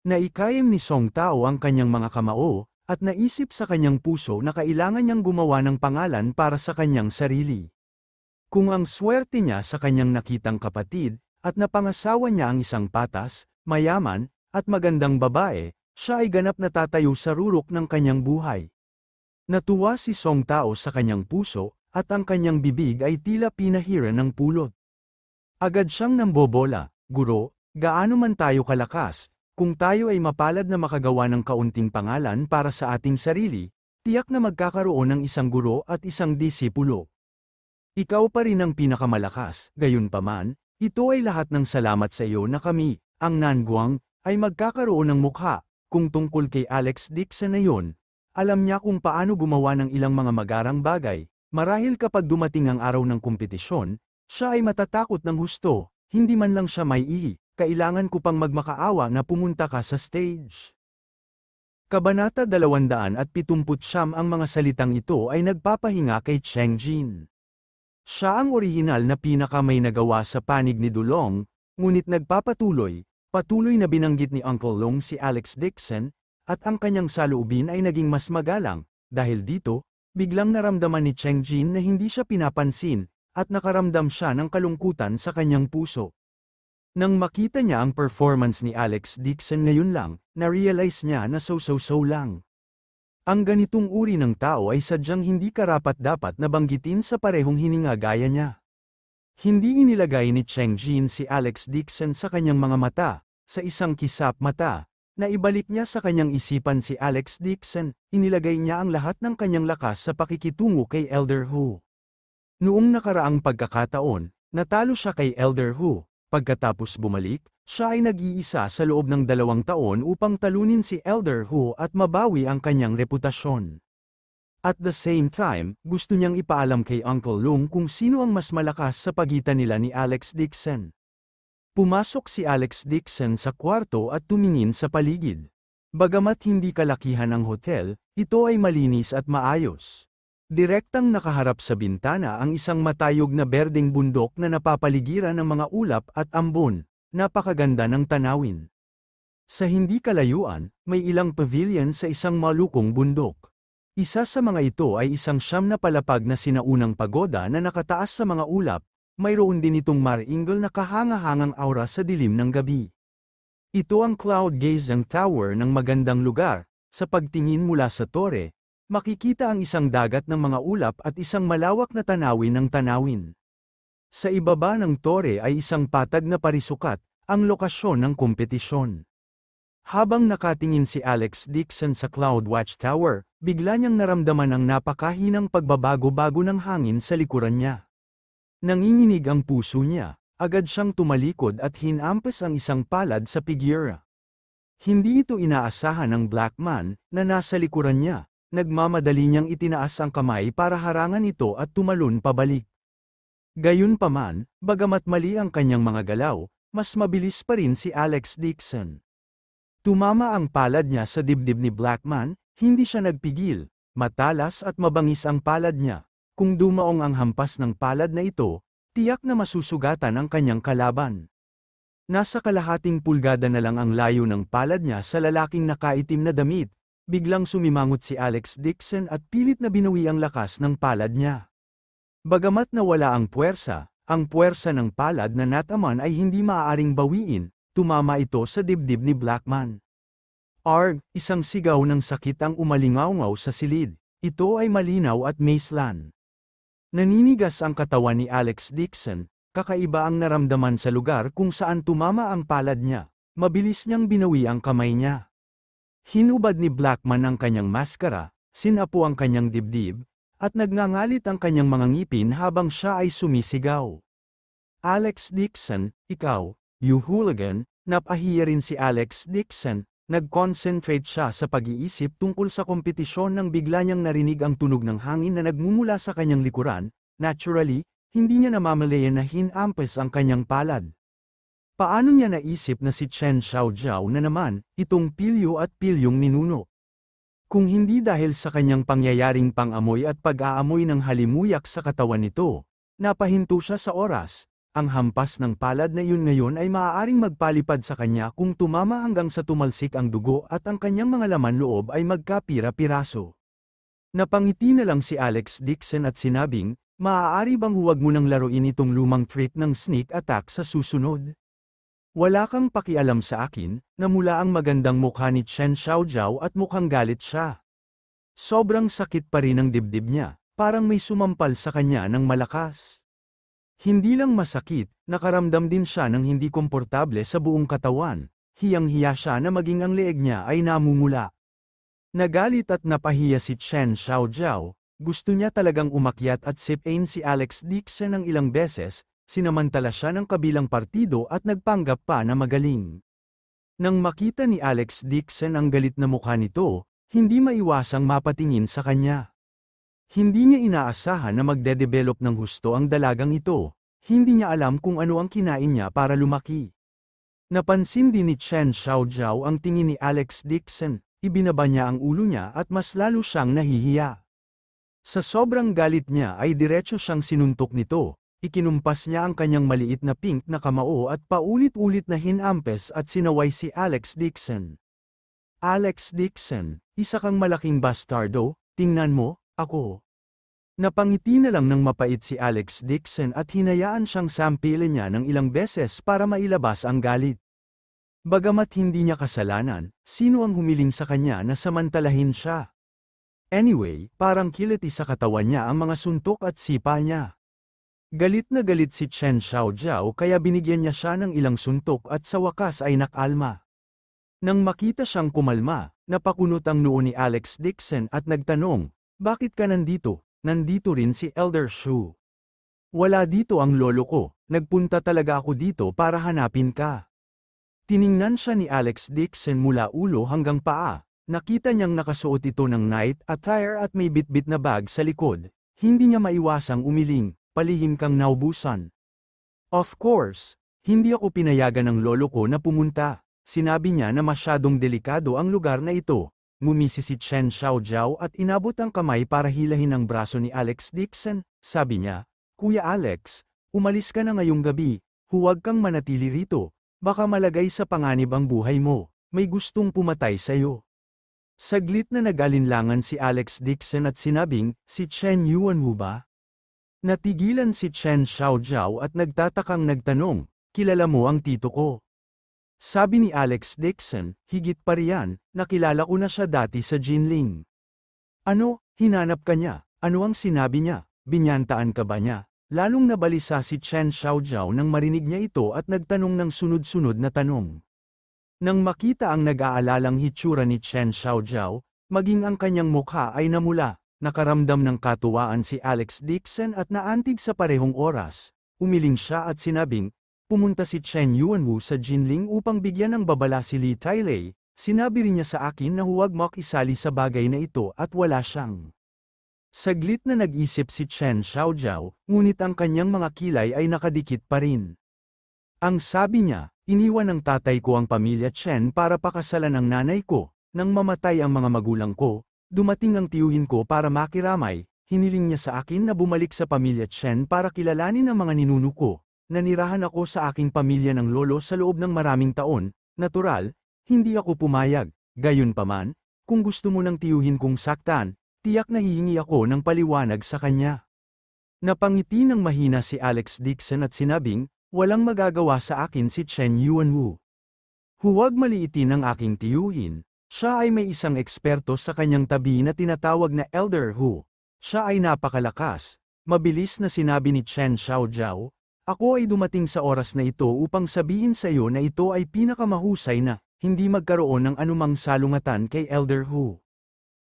Naikayem ni Song Tao ang kanyang mga kamao, at naisip sa kanyang puso na kailangan niyang gumawa ng pangalan para sa kanyang sarili. Kung ang swerte niya sa kanyang nakitang kapatid, at napangasawa niya ang isang patas, mayaman, at magandang babae, siya ay ganap na tatayo sa rurok ng kanyang buhay. Natuwa si Song Tao sa kanyang puso, at ang kanyang bibig ay tila pinahiran ng pulot. Agad siyang nambobola, "Guro, gaano man tayo kalakas, kung tayo ay mapalad na makagawa ng kaunting pangalan para sa ating sarili, tiyak na magkakaroon ng isang guro at isang disipulo. Ikaw pa rin ang pinakamalakas, gayunpaman, ito ay lahat ng salamat sa iyo na kami, ang Nanguang, ay magkakaroon ng mukha." Kung tungkol kay Alex Dixon na yon, alam niya kung paano gumawa ng ilang mga magarang bagay, marahil kapag dumating ang araw ng kompetisyon, siya ay matatakot ng husto, hindi man lang siya may kailangan ko pang magmakaawa na pumunta ka sa stage. Kabanata 279 ang mga salitang ito ay nagpapahinga kay Cheng Jin. Siya ang orihinal na pinaka may nagawa sa panig ni Dulong, ngunit patuloy na binanggit ni Uncle Long si Alex Dixon, at ang kanyang saloobin ay naging mas magalang, dahil dito, biglang naramdaman ni Cheng Jin na hindi siya pinapansin, at nakaramdam siya ng kalungkutan sa kanyang puso. Nang makita niya ang performance ni Alex Dixon ngayon lang, na-realize niya na so-so-so lang. Ang ganitong uri ng tao ay sadyang hindi karapat-dapat na banggitin sa parehong hininga gaya niya. Hindi inilagay ni Cheng Jin si Alex Dixon sa kanyang mga mata, sa isang kisap mata, na ibalik niya sa kanyang isipan si Alex Dixon, inilagay niya ang lahat ng kanyang lakas sa pakikitungo kay Elder Hu. Noong nakaraang pagkakataon, natalo siya kay Elder Hu, pagkatapos bumalik, siya ay nag-iisa sa loob ng 2 taon upang talunin si Elder Hu at mabawi ang kanyang reputasyon. At the same time, gusto niyang ipaalam kay Uncle Long kung sino ang mas malakas sa pagitan nila ni Alex Dixon. Pumasok si Alex Dixon sa kwarto at tumingin sa paligid. Bagamat hindi kalakihan ang hotel, ito ay malinis at maayos. Direktang nakaharap sa bintana ang isang matayog na berdeng bundok na napapaligiran ng mga ulap at ambon, napakaganda ng tanawin. Sa hindi kalayuan, may ilang pavilion sa isang malukong bundok. Isa sa mga ito ay isang siyam na palapag na sinaunang pagoda na nakataas sa mga ulap, mayroon din itong maringal na kahanga-hangang aura sa dilim ng gabi. Ito ang Cloud Gazing Tower ng magandang lugar, sa pagtingin mula sa tore, makikita ang isang dagat ng mga ulap at isang malawak na tanawin ng tanawin. Sa ibaba ng tore ay isang patag na parisukat, ang lokasyon ng kompetisyon. Habang nakatingin si Alex Dixon sa Cloud Watchtower, bigla niyang naramdaman ang napakahinang pagbabago-bago ng hangin sa likuran niya. Nanginginig ang puso niya, agad siyang tumalikod at hinampas ang isang palad sa figura. Hindi ito inaasahan ng Black Man, na nasa likuran niya, nagmamadali niyang itinaas ang kamay para harangan ito at tumalon pabalik. Gayunpaman, bagamat mali ang kanyang mga galaw, mas mabilis pa rin si Alex Dixon. Tumama ang palad niya sa dibdib ni Blackman, hindi siya nagpigil, matalas at mabangis ang palad niya. Kung dumaong ang hampas ng palad na ito, tiyak na masusugatan ang kanyang kalaban. Nasa kalahating pulgada na lang ang layo ng palad niya sa lalaking nakaitim na damit, Biglang sumimangot si Alex Dixon at pilit na binawi ang lakas ng palad niya. Bagamat nawala ang puwersa ng palad na nataman ay hindi maaaring bawiin, tumama ito sa dibdib ni Blackman. Arg! Isang sigaw ng sakit ang umalingaw-ngaw sa silid. Ito ay malinaw at maislan. Naninigas ang katawan ni Alex Dixon, kakaiba ang naramdaman sa lugar kung saan tumama ang palad niya. Mabilis niyang binawi ang kamay niya. Hinubad ni Blackman ang kanyang maskara, sinapo ang kanyang dibdib, at nagngangalit ang kanyang mga ngipin habang siya ay sumisigaw. Alex Dixon, ikaw, you hooligan! Napahiya rin si Alex Dixon. Nag-concentrate siya sa pag-iisip tungkol sa kompetisyon nang bigla niyang narinig ang tunog ng hangin na nagmumula sa kanyang likuran. Naturally, hindi niya namamalayan na hinampes ang kanyang palad. Paano niya naisip na si Chen Xiaojiao na naman, itong pilyo at pilyong ninuno? Kung hindi dahil sa kanyang pangyayaring pang-amoy at pag-aamoy ng halimuyak sa katawan nito, napahinto siya sa oras. Ang hampas ng palad na iyon ngayon ay maaaring magpalipad sa kanya kung tumama hanggang sa tumalsik ang dugo at ang kanyang mga laman loob ay magkapira-piraso. Napangiti na lang si Alex Dixon at sinabing, maaari bang huwag mo nang laruin itong lumang trick ng sneak attack sa susunod? Wala kang pakialam sa akin, namula ang magandang mukha ni Chen Xiaojiao at mukhang galit siya. Sobrang sakit pa rin ang dibdib niya, parang may sumampal sa kanya ng malakas. Hindi lang masakit, nakaramdam din siya ng hindi komportable sa buong katawan. Hiyang-hiya siya na maging ang leeg niya ay namumula. Nagalit at napahiya si Chen Xiaojiao, gusto niya talagang umakyat at sipain si Alex Dixon ng ilang beses, sinamantala siya ng kabilang partido at nagpanggap pa na magaling. Nang makita ni Alex Dixon ang galit na mukha nito, hindi maiwasang mapatingin sa kanya. Hindi niya inaasahan na magde-develop ng husto ang dalagang ito, hindi niya alam kung ano ang kinain niya para lumaki. Napansin din ni Chen Xiaojiao ang tingin ni Alex Dixon, ibinaba niya ang ulo niya at mas lalo siyang nahihiya. Sa sobrang galit niya ay diretso siyang sinuntok nito, ikinumpas niya ang kanyang maliit na pink na kamao at paulit-ulit na hinampes at sinaway si Alex Dixon. Alex Dixon, isa kang malaking bastardo, tingnan mo. Ako. Napangiti na lang ng mapait si Alex Dixon at hinayaan siyang sampilin niya ng ilang beses para mailabas ang galit. Bagamat hindi niya kasalanan, sino ang humiling sa kanya na samantalahin siya? Anyway, parang kiliti sa katawan niya ang mga suntok at sipa niya. Galit na galit si Chen Xiaojiao kaya binigyan niya siya ng ilang suntok at sa wakas ay nakalma. Nang makita siyang kumalma, napakunot ang noo ni Alex Dixon at nagtanong, bakit ka nandito? Nandito rin si Elder Shu. Wala dito ang lolo ko, nagpunta talaga ako dito para hanapin ka. Tiningnan siya ni Alex Dixon mula ulo hanggang paa, nakita niyang nakasuot ito ng night attire at may bitbit na bag sa likod, hindi niya maiwasang umiling, palihim kang naubusan. Of course, hindi ako pinayagan ng lolo ko na pumunta, sinabi niya na masyadong delikado ang lugar na ito. Ngumisi si Chen Xiaojiao at inabot ang kamay para hilahin ang braso ni Alex Dixon, sabi niya, Kuya Alex, umalis ka na ngayong gabi, huwag kang manatili rito, baka malagay sa panganib ang buhay mo, may gustong pumatay sa'yo. Saglit na nag-alinlangan si Alex Dixon at sinabing, si Chen Yuan mo ba? Natigilan si Chen Xiaojiao at nagtatakang nagtanong, kilala mo ang tito ko? Sabi ni Alex Dixon, higit pa riyan, nakilala ko na siya dati sa Jinling. Ano, hinanap ka niya? Ano ang sinabi niya? Binyantaan ka ba niya? Lalong nabalisa si Chen Xiaojiao nang marinig niya ito at nagtanong ng sunod-sunod na tanong. Nang makita ang nag-aalalang hitsura ni Chen Xiaojiao, maging ang kanyang mukha ay namula, nakaramdam ng katuwaan si Alex Dixon at naantig sa parehong oras. Umiling siya at sinabing, pumunta si Chen Yuanwu sa Jinling upang bigyan ng babala si Li Tailei, sinabi rin niya sa akin na huwag makisali sa bagay na ito at wala siyang. Saglit na nag-isip si Chen Xiaojiao, ngunit ang kanyang mga kilay ay nakadikit pa rin. Ang sabi niya, iniwan ng tatay ko ang pamilya Chen para pakasalan ang nanay ko, nang mamatay ang mga magulang ko, dumating ang tiyuhin ko para makiramay, hiniling niya sa akin na bumalik sa pamilya Chen para kilalanin ang mga ninuno ko. Nanirahan ako sa aking pamilya ng lolo sa loob ng maraming taon, natural, hindi ako pumayag, gayunpaman, kung gusto mo nang tiyuhin kong saktan, tiyak na hihingi ako ng paliwanag sa kanya. Napangiti ng mahina si Alex Dixon at sinabing, walang magagawa sa akin si Chen Yuanwu. Huwag maliitin ang aking tiyuhin. Siya ay may isang eksperto sa kanyang tabi na tinatawag na Elder Hu. Siya ay napakalakas. Mabilis na sinabi ni Chen Xiaojiao, ako ay dumating sa oras na ito upang sabihin sa iyo na ito ay pinakamahusay na, hindi magkaroon ng anumang salungatan kay Elder Hu.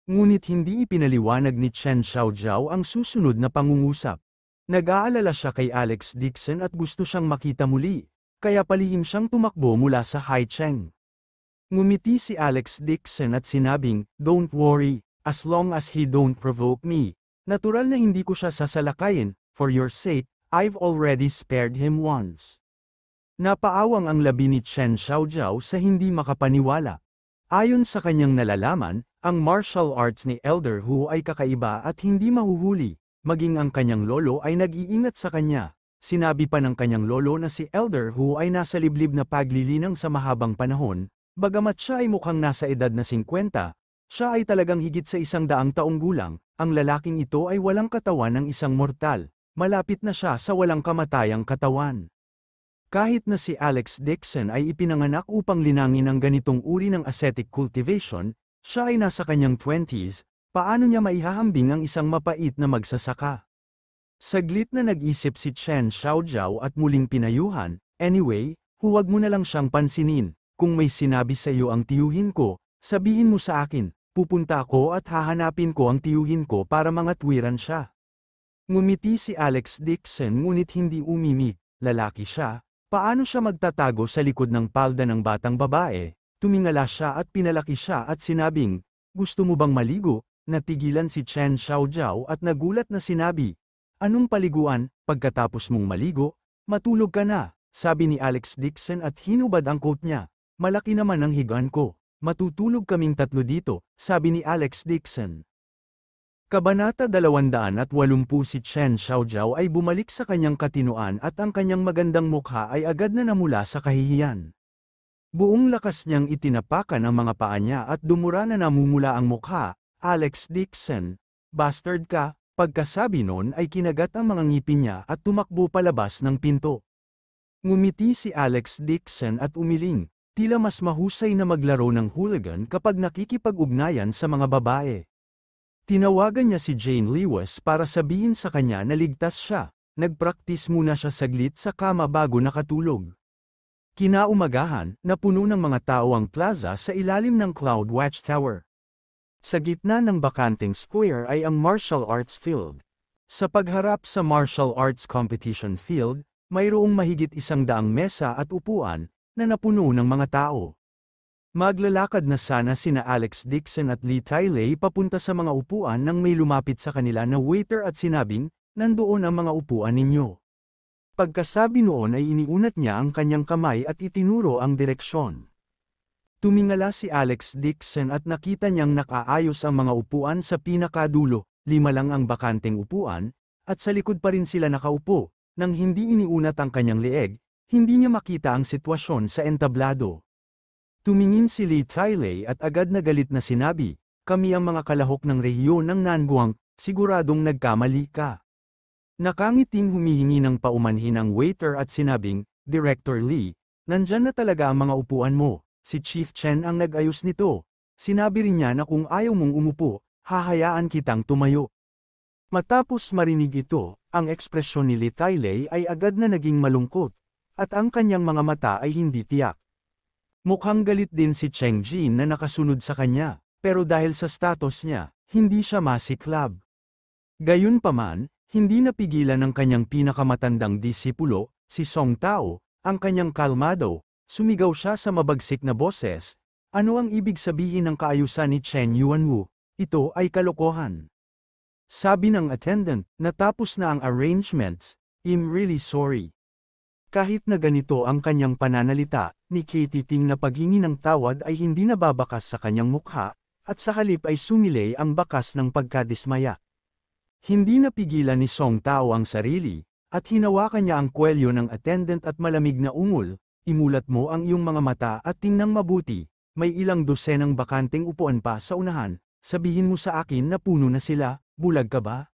Ngunit hindi ipinaliwanag ni Chen Xiaojiao ang susunod na pangungusap. Nag-aalala siya kay Alex Dixon at gusto siyang makita muli, kaya palihim siyang tumakbo mula sa Haicheng. Ngumiti si Alex Dixon at sinabing, don't worry, as long as he don't provoke me. Natural na hindi ko siya sasalakayin, for your sake, I've already spared him once. Napaawang ang labi ni Chen Xiaojiao sa hindi makapaniwala. Ayon sa kanyang nalalaman, ang martial arts ni Elder Hu ay kakaiba at hindi mahuhuli, maging ang kanyang lolo ay nag-iingat sa kanya. Sinabi pa ng kanyang lolo na si Elder Hu ay nasa liblib na paglilinang sa mahabang panahon, bagamat siya ay mukhang nasa edad na 50, siya ay talagang higit sa 100 taong gulang, ang lalaking ito ay walang katawan ng isang mortal, malapit na siya sa walang kamatayang katawan. Kahit na si Alex Dixon ay ipinanganak upang linangin ang ganitong uri ng ascetic cultivation, siya ay nasa kanyang 20s, paano niya maihahambing ang isang mapait na magsasaka? Saglit na nag-isip si Chen Xiaojiao at muling pinayuhan, anyway, huwag mo na lang siyang pansinin, kung may sinabi sa iyo ang tiyuhin ko, sabihin mo sa akin, pupunta ako at hahanapin ko ang tiyuhin ko para mangatwiran siya. Ngumiti si Alex Dixon ngunit hindi umimik, lalaki siya. Paano siya magtatago sa likod ng palda ng batang babae? Tumingala siya at pinalaki siya at sinabing, gusto mo bang maligo? Natigilan si Chen Xiaojiao at nagulat na sinabi, anong paliguan, pagkatapos mong maligo? Matulog ka na, sabi ni Alex Dixon at hinubad ang coat niya. Malaki naman ang higaan ko, matutulog kaming tatlo dito, sabi ni Alex Dixon. Kabanata 280 Si Chen Xiaojiao ay bumalik sa kanyang katinoan at ang kanyang magandang mukha ay agad na namula sa kahihiyan. Buong lakas niyang itinapakan ang mga paa niya at dumura na namumula ang mukha. Alex Dixon, bastard ka, pagkasabi noon ay kinagat ang mga ngipin niya at tumakbo palabas ng pinto. Ngumiti si Alex Dixon at umiling, tila mas mahusay na maglaro ng hooligan kapag nakikipag-ugnayan sa mga babae. Tinawagan niya si Jane Lewis para sabihin sa kanya na ligtas siya, nagpraktis muna siya saglit sa kama bago nakatulog. Kinaumagahan, napuno ng mga tao ang plaza sa ilalim ng Cloud Watchtower. Sa gitna ng bakanteng square ay ang martial arts field. Sa pagharap sa martial arts competition field, mayroong mahigit 100 mesa at upuan, na napuno ng mga tao. Maglalakad na sana sina Alex Dixon at Li Tailei papunta sa mga upuan nang may lumapit sa kanila na waiter at sinabing, nandoon ang mga upuan ninyo. Pagkasabi noon ay iniunat niya ang kanyang kamay at itinuro ang direksyon. Tumingala si Alex Dixon at nakita niyang nakaayos ang mga upuan sa pinakadulo, 5 lang ang bakanteng upuan, at sa likod pa rin sila nakaupo, nang hindi iniunat ang kanyang leeg, hindi niya makita ang sitwasyon sa entablado. Tumingin si Li Tailei at agad na galit na sinabi, kami ang mga kalahok ng rehiyon ng Nanguang, siguradong nagkamali ka. Nakangiting humihingi ng paumanhin ang waiter at sinabing, Director Li, nandyan na talaga ang mga upuan mo, si Chief Chen ang nag-ayos nito. Sinabi rin niya na kung ayaw mong umupo, hahayaan kitang tumayo. Matapos marinig ito, ang ekspresyon ni Li Tailei ay agad na naging malungkot, at ang kanyang mga mata ay hindi tiyak. Mukhang galit din si Cheng Jin na nakasunod sa kanya, pero dahil sa status niya, hindi siya masiklab. Gayunpaman, hindi napigilan ng kanyang pinakamatandang disipulo, si Song Tao, ang kanyang kalmado, sumigaw siya sa mabagsik na boses, ano ang ibig sabihin ng kaayusan ni Chen Yuanwu? Ito ay kalokohan. Sabi ng attendant, natapos na ang arrangements, I'm really sorry. Kahit na ganito ang kanyang pananalita, ni Katie Ting na paghingi ng tawad ay hindi nababakas sa kanyang mukha, at sa halip ay sumilay ang bakas ng pagkadismaya. Hindi napigilan ni Song Tao ang sarili, at hinawakan niya ang kwelyo ng attendant at malamig na ungol, imulat mo ang iyong mga mata at tingnang mabuti, may ilang dosenang bakanteng upuan pa sa unahan, sabihin mo sa akin na puno na sila, bulag ka ba?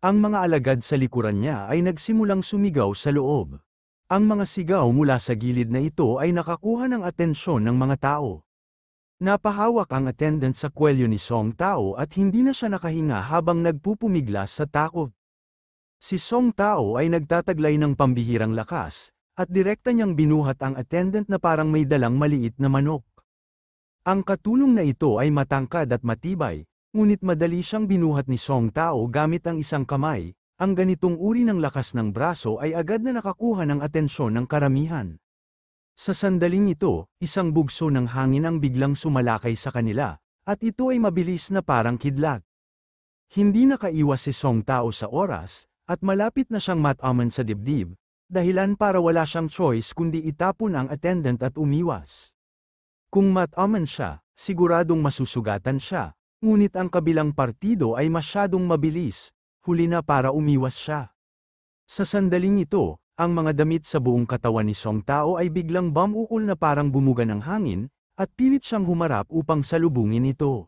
Ang mga alagad sa likuran niya ay nagsimulang sumigaw sa loob. Ang mga sigaw mula sa gilid na ito ay nakakuha ng atensyon ng mga tao. Napahawak ang attendant sa kwelyo ni Song Tao at hindi na siya nakahinga habang nagpupumiglas sa takot. Si Song Tao ay nagtataglay ng pambihirang lakas, at direkta niyang binuhat ang attendant na parang may dalang maliit na manok. Ang katulong na ito ay matangkad at matibay, ngunit madali siyang binuhat ni Song Tao gamit ang isang kamay. Ang ganitong uri ng lakas ng braso ay agad na nakakuha ng atensyon ng karamihan. Sa sandaling ito, isang bugso ng hangin ang biglang sumalakay sa kanila, at ito ay mabilis na parang kidlat. Hindi nakaiwas si Song Tao sa oras, at malapit na siyang mataman sa dibdib, dahilan para wala siyang choice kundi itapon ang attendant at umiwas. Kung mataman siya, siguradong masusugatan siya, ngunit ang kabilang partido ay masyadong mabilis, huli na para umiwas siya. Sa sandaling ito, ang mga damit sa buong katawan ni Song Tao ay biglang bumukol na parang bumuga ng hangin, at pilit siyang humarap upang salubungin ito.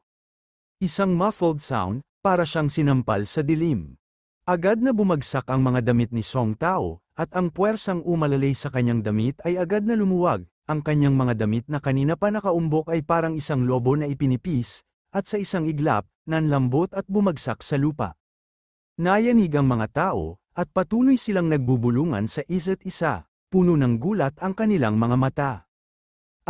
Isang muffled sound, para siyang sinampal sa dilim. Agad na bumagsak ang mga damit ni Song Tao, at ang puwersang umalalay sa kanyang damit ay agad na lumuwag. Ang kanyang mga damit na kanina pa nakaumbok ay parang isang lobo na ipinipis, at sa isang iglap, nanlambot at bumagsak sa lupa. Nayanig ang mga tao, at patuloy silang nagbubulungan sa isa't isa, puno ng gulat ang kanilang mga mata.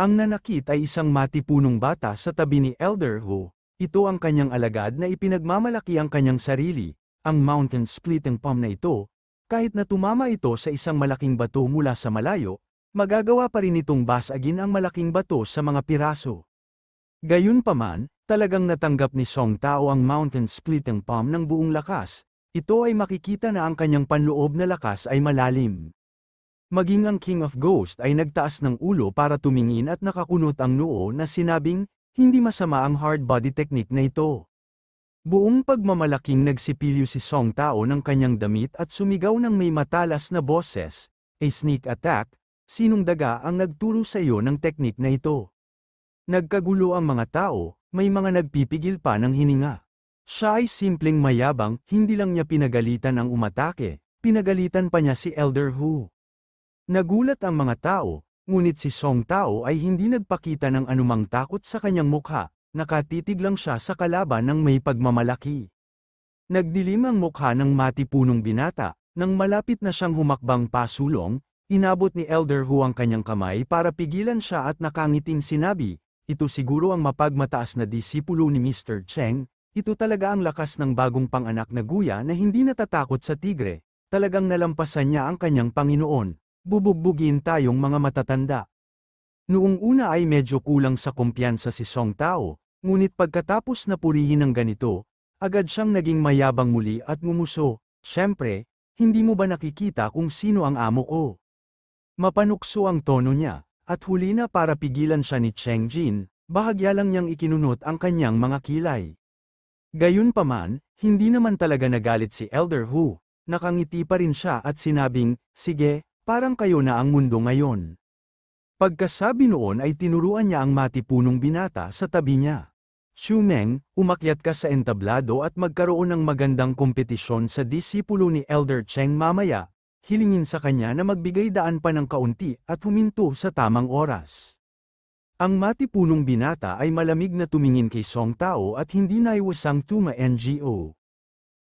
Ang nanakit ay isang matipunong bata sa tabi ni Elder Hu. Ito ang kanyang alagad na ipinagmamalaki ang kanyang sarili, ang mountain splitting palm na ito. Kahit na tumama ito sa isang malaking bato mula sa malayo, magagawa pa rin itong basagin ang malaking bato sa mga piraso. Gayunpaman, talagang natanggap ni Song Tao ang mountain splitting palm ng buong lakas. Ito ay makikita na ang kanyang panloob na lakas ay malalim. Maging ang King of Ghost ay nagtaas ng ulo para tumingin at nakakunot ang noo na sinabing, hindi masama ang hard body technique na ito. Buong pagmamalaking nagsipilyo si Song Tao ng kanyang damit at sumigaw ng may matalas na boses, a sneak attack, sinong daga ang nagturo sa iyo ng teknik na ito? Nagkagulo ang mga tao, may mga nagpipigil pa ng hininga. Siya ay simpleng mayabang, hindi lang niya pinagalitan ang umatake, pinagalitan pa niya si Elder Hu. Nagulat ang mga tao, ngunit si Song Tao ay hindi nagpakita ng anumang takot sa kanyang mukha, nakatitig lang siya sa kalaban ng may pagmamalaki. Nagdilim ang mukha ng matipunong binata, nang malapit na siyang humakbang pasulong, inabot ni Elder Hu ang kanyang kamay para pigilan siya at nakangiting sinabi, ito siguro ang mapagmataas na disipulo ni Mr. Cheng. Ito talaga ang lakas ng bagong panganak na guya na hindi natatakot sa tigre, talagang nalampasan niya ang kanyang Panginoon, bubugbugin tayong mga matatanda. Noong una ay medyo kulang sa kumpiyansa si Song Tao, ngunit pagkatapos na purihin ng ganito, agad siyang naging mayabang muli at ngumuso, siyempre, hindi mo ba nakikita kung sino ang amo ko? Mapanukso ang tono niya, at huli na para pigilan siya ni Cheng Jin, bahagya lang niyang ikinunot ang kanyang mga kilay. Gayunpaman, hindi naman talaga nagalit si Elder Hu, nakangiti pa rin siya at sinabing, sige, parang kayo na ang mundo ngayon. Pagkasabi noon ay tinuruan niya ang matipunong binata sa tabi niya. Xu Meng, umakyat ka sa entablado at magkaroon ng magandang kompetisyon sa disipulo ni Elder Cheng mamaya, hilingin sa kanya na magbigay daan pa ng kaunti at huminto sa tamang oras. Ang matipunong binata ay malamig na tumingin kay Song Tao at hindi naiwasang tuma-NGO.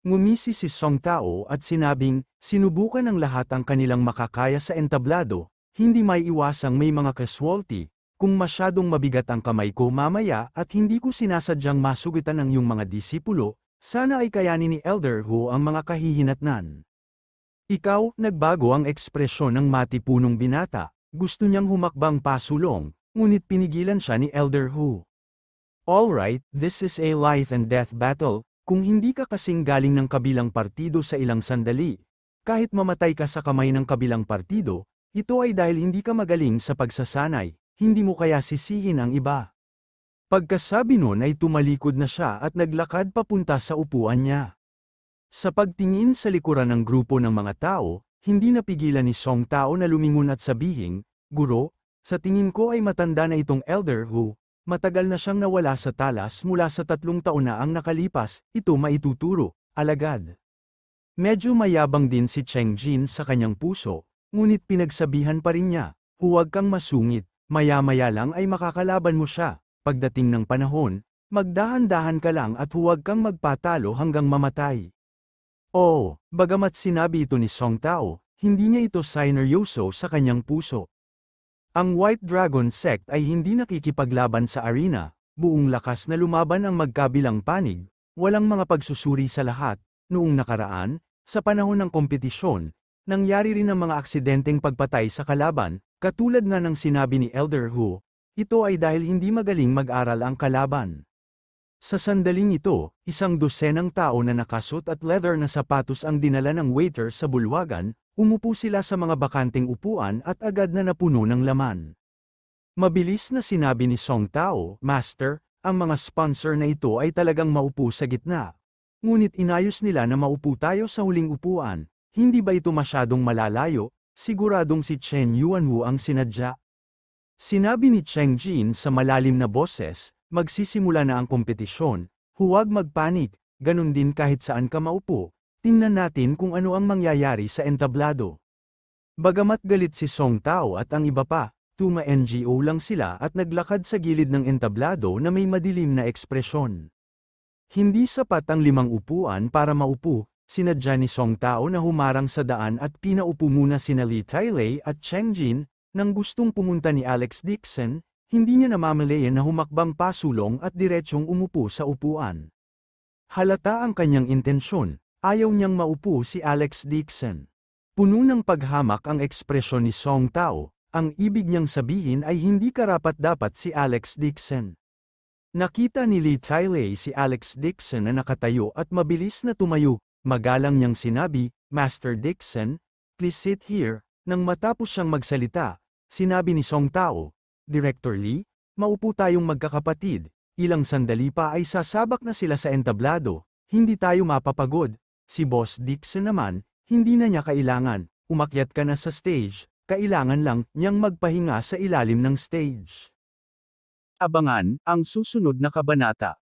Ngumisi si Song Tao at sinabing, sinubukan ng lahat ang kanilang makakaya sa entablado, hindi may iwasang may mga casualty, kung masyadong mabigat ang kamay ko mamaya at hindi ko sinasadyang masugitan ang iyong mga disipulo, sana ay kayanin ni Elder Hu ang mga kahihinatnan. Ikaw, nagbago ang ekspresyon ng matipunong binata, gusto niyang humakbang pasulong. Ngunit pinigilan siya ni Elder Hu. Alright, this is a life and death battle, kung hindi ka kasing galing ng kabilang partido sa ilang sandali, kahit mamatay ka sa kamay ng kabilang partido, ito ay dahil hindi ka magaling sa pagsasanay, hindi mo kaya sisihin ang iba. Pagkasabi nun ay tumalikod na siya at naglakad papunta sa upuan niya. Sa pagtingin sa likuran ng grupo ng mga tao, hindi napigilan ni Song Tao na lumingon at sabihing, Guro, sa tingin ko ay matanda na itong Elder Hu, Matagal na siyang nawala sa talas mula sa 3 taon na ang nakalipas, ito maituturo, alagad. Medyo mayabang din si Cheng Jin sa kanyang puso, ngunit pinagsabihan pa rin niya, huwag kang masungit, maya-maya lang ay makakalaban mo siya, pagdating ng panahon, magdahan-dahan ka lang at huwag kang magpatalo hanggang mamatay. Oo, bagamat sinabi ito ni Song Tao, hindi niya ito sineryoso sa kanyang puso. Ang White Dragon Sect ay hindi nakikipaglaban sa arena, buong lakas na lumaban ang magkabilang panig, walang mga pagsusuri sa lahat. Noong nakaraan, sa panahon ng kompetisyon, nangyari rin ang mga aksidenteng pagpatay sa kalaban, katulad nga ng sinabi ni Elder Hu, ito ay dahil hindi magaling mag-aral ang kalaban. Sa sandaling ito, 100 tao na nakasuot at leather na sapatos ang dinala ng waiter sa bulwagan, umupo sila sa mga bakanteng upuan at agad na napuno ng laman. Mabilis na sinabi ni Song Tao, Master, ang mga sponsor na ito ay talagang maupo sa gitna. Ngunit inayos nila na maupo tayo sa huling upuan, hindi ba ito masyadong malalayo? Siguradong si Chen Yuanwu ang sinadya. Sinabi ni Cheng Jin sa malalim na boses, magsisimula na ang kompetisyon, huwag magpanik, ganun din kahit saan ka maupo, tingnan natin kung ano ang mangyayari sa entablado. Bagamat galit si Song Tao at ang iba pa, tuma NGO lang sila at naglakad sa gilid ng entablado na may madilim na ekspresyon. Hindi sapat ang 5 upuan para maupo, sinadya ni Song Tao na humarang sa daan at pinaupo muna sina Li Tailei at Cheng Jin, nang gustong pumunta ni Alex Dixon, hindi niya namamalayan na humakbang pasulong at diretsyong umupo sa upuan. Halata ang kanyang intensyon, ayaw niyang maupo si Alex Dixon. Puno ng paghamak ang ekspresyon ni Song Tao, ang ibig niyang sabihin ay hindi karapat-dapat si Alex Dixon. Nakita ni Li Tailei si Alex Dixon na nakatayo at mabilis na tumayo, magalang niyang sinabi, Master Dixon, please sit here. Nang matapos siyang magsalita, sinabi ni Song Tao, Director Lee, maupo tayong magkakapatid, ilang sandali pa ay sasabak na sila sa entablado, hindi tayo mapapagod. Si Boss Dixon naman, hindi na niya kailangan, umakyat ka na sa stage, kailangan lang niyang magpahinga sa ilalim ng stage. Abangan ang susunod na kabanata.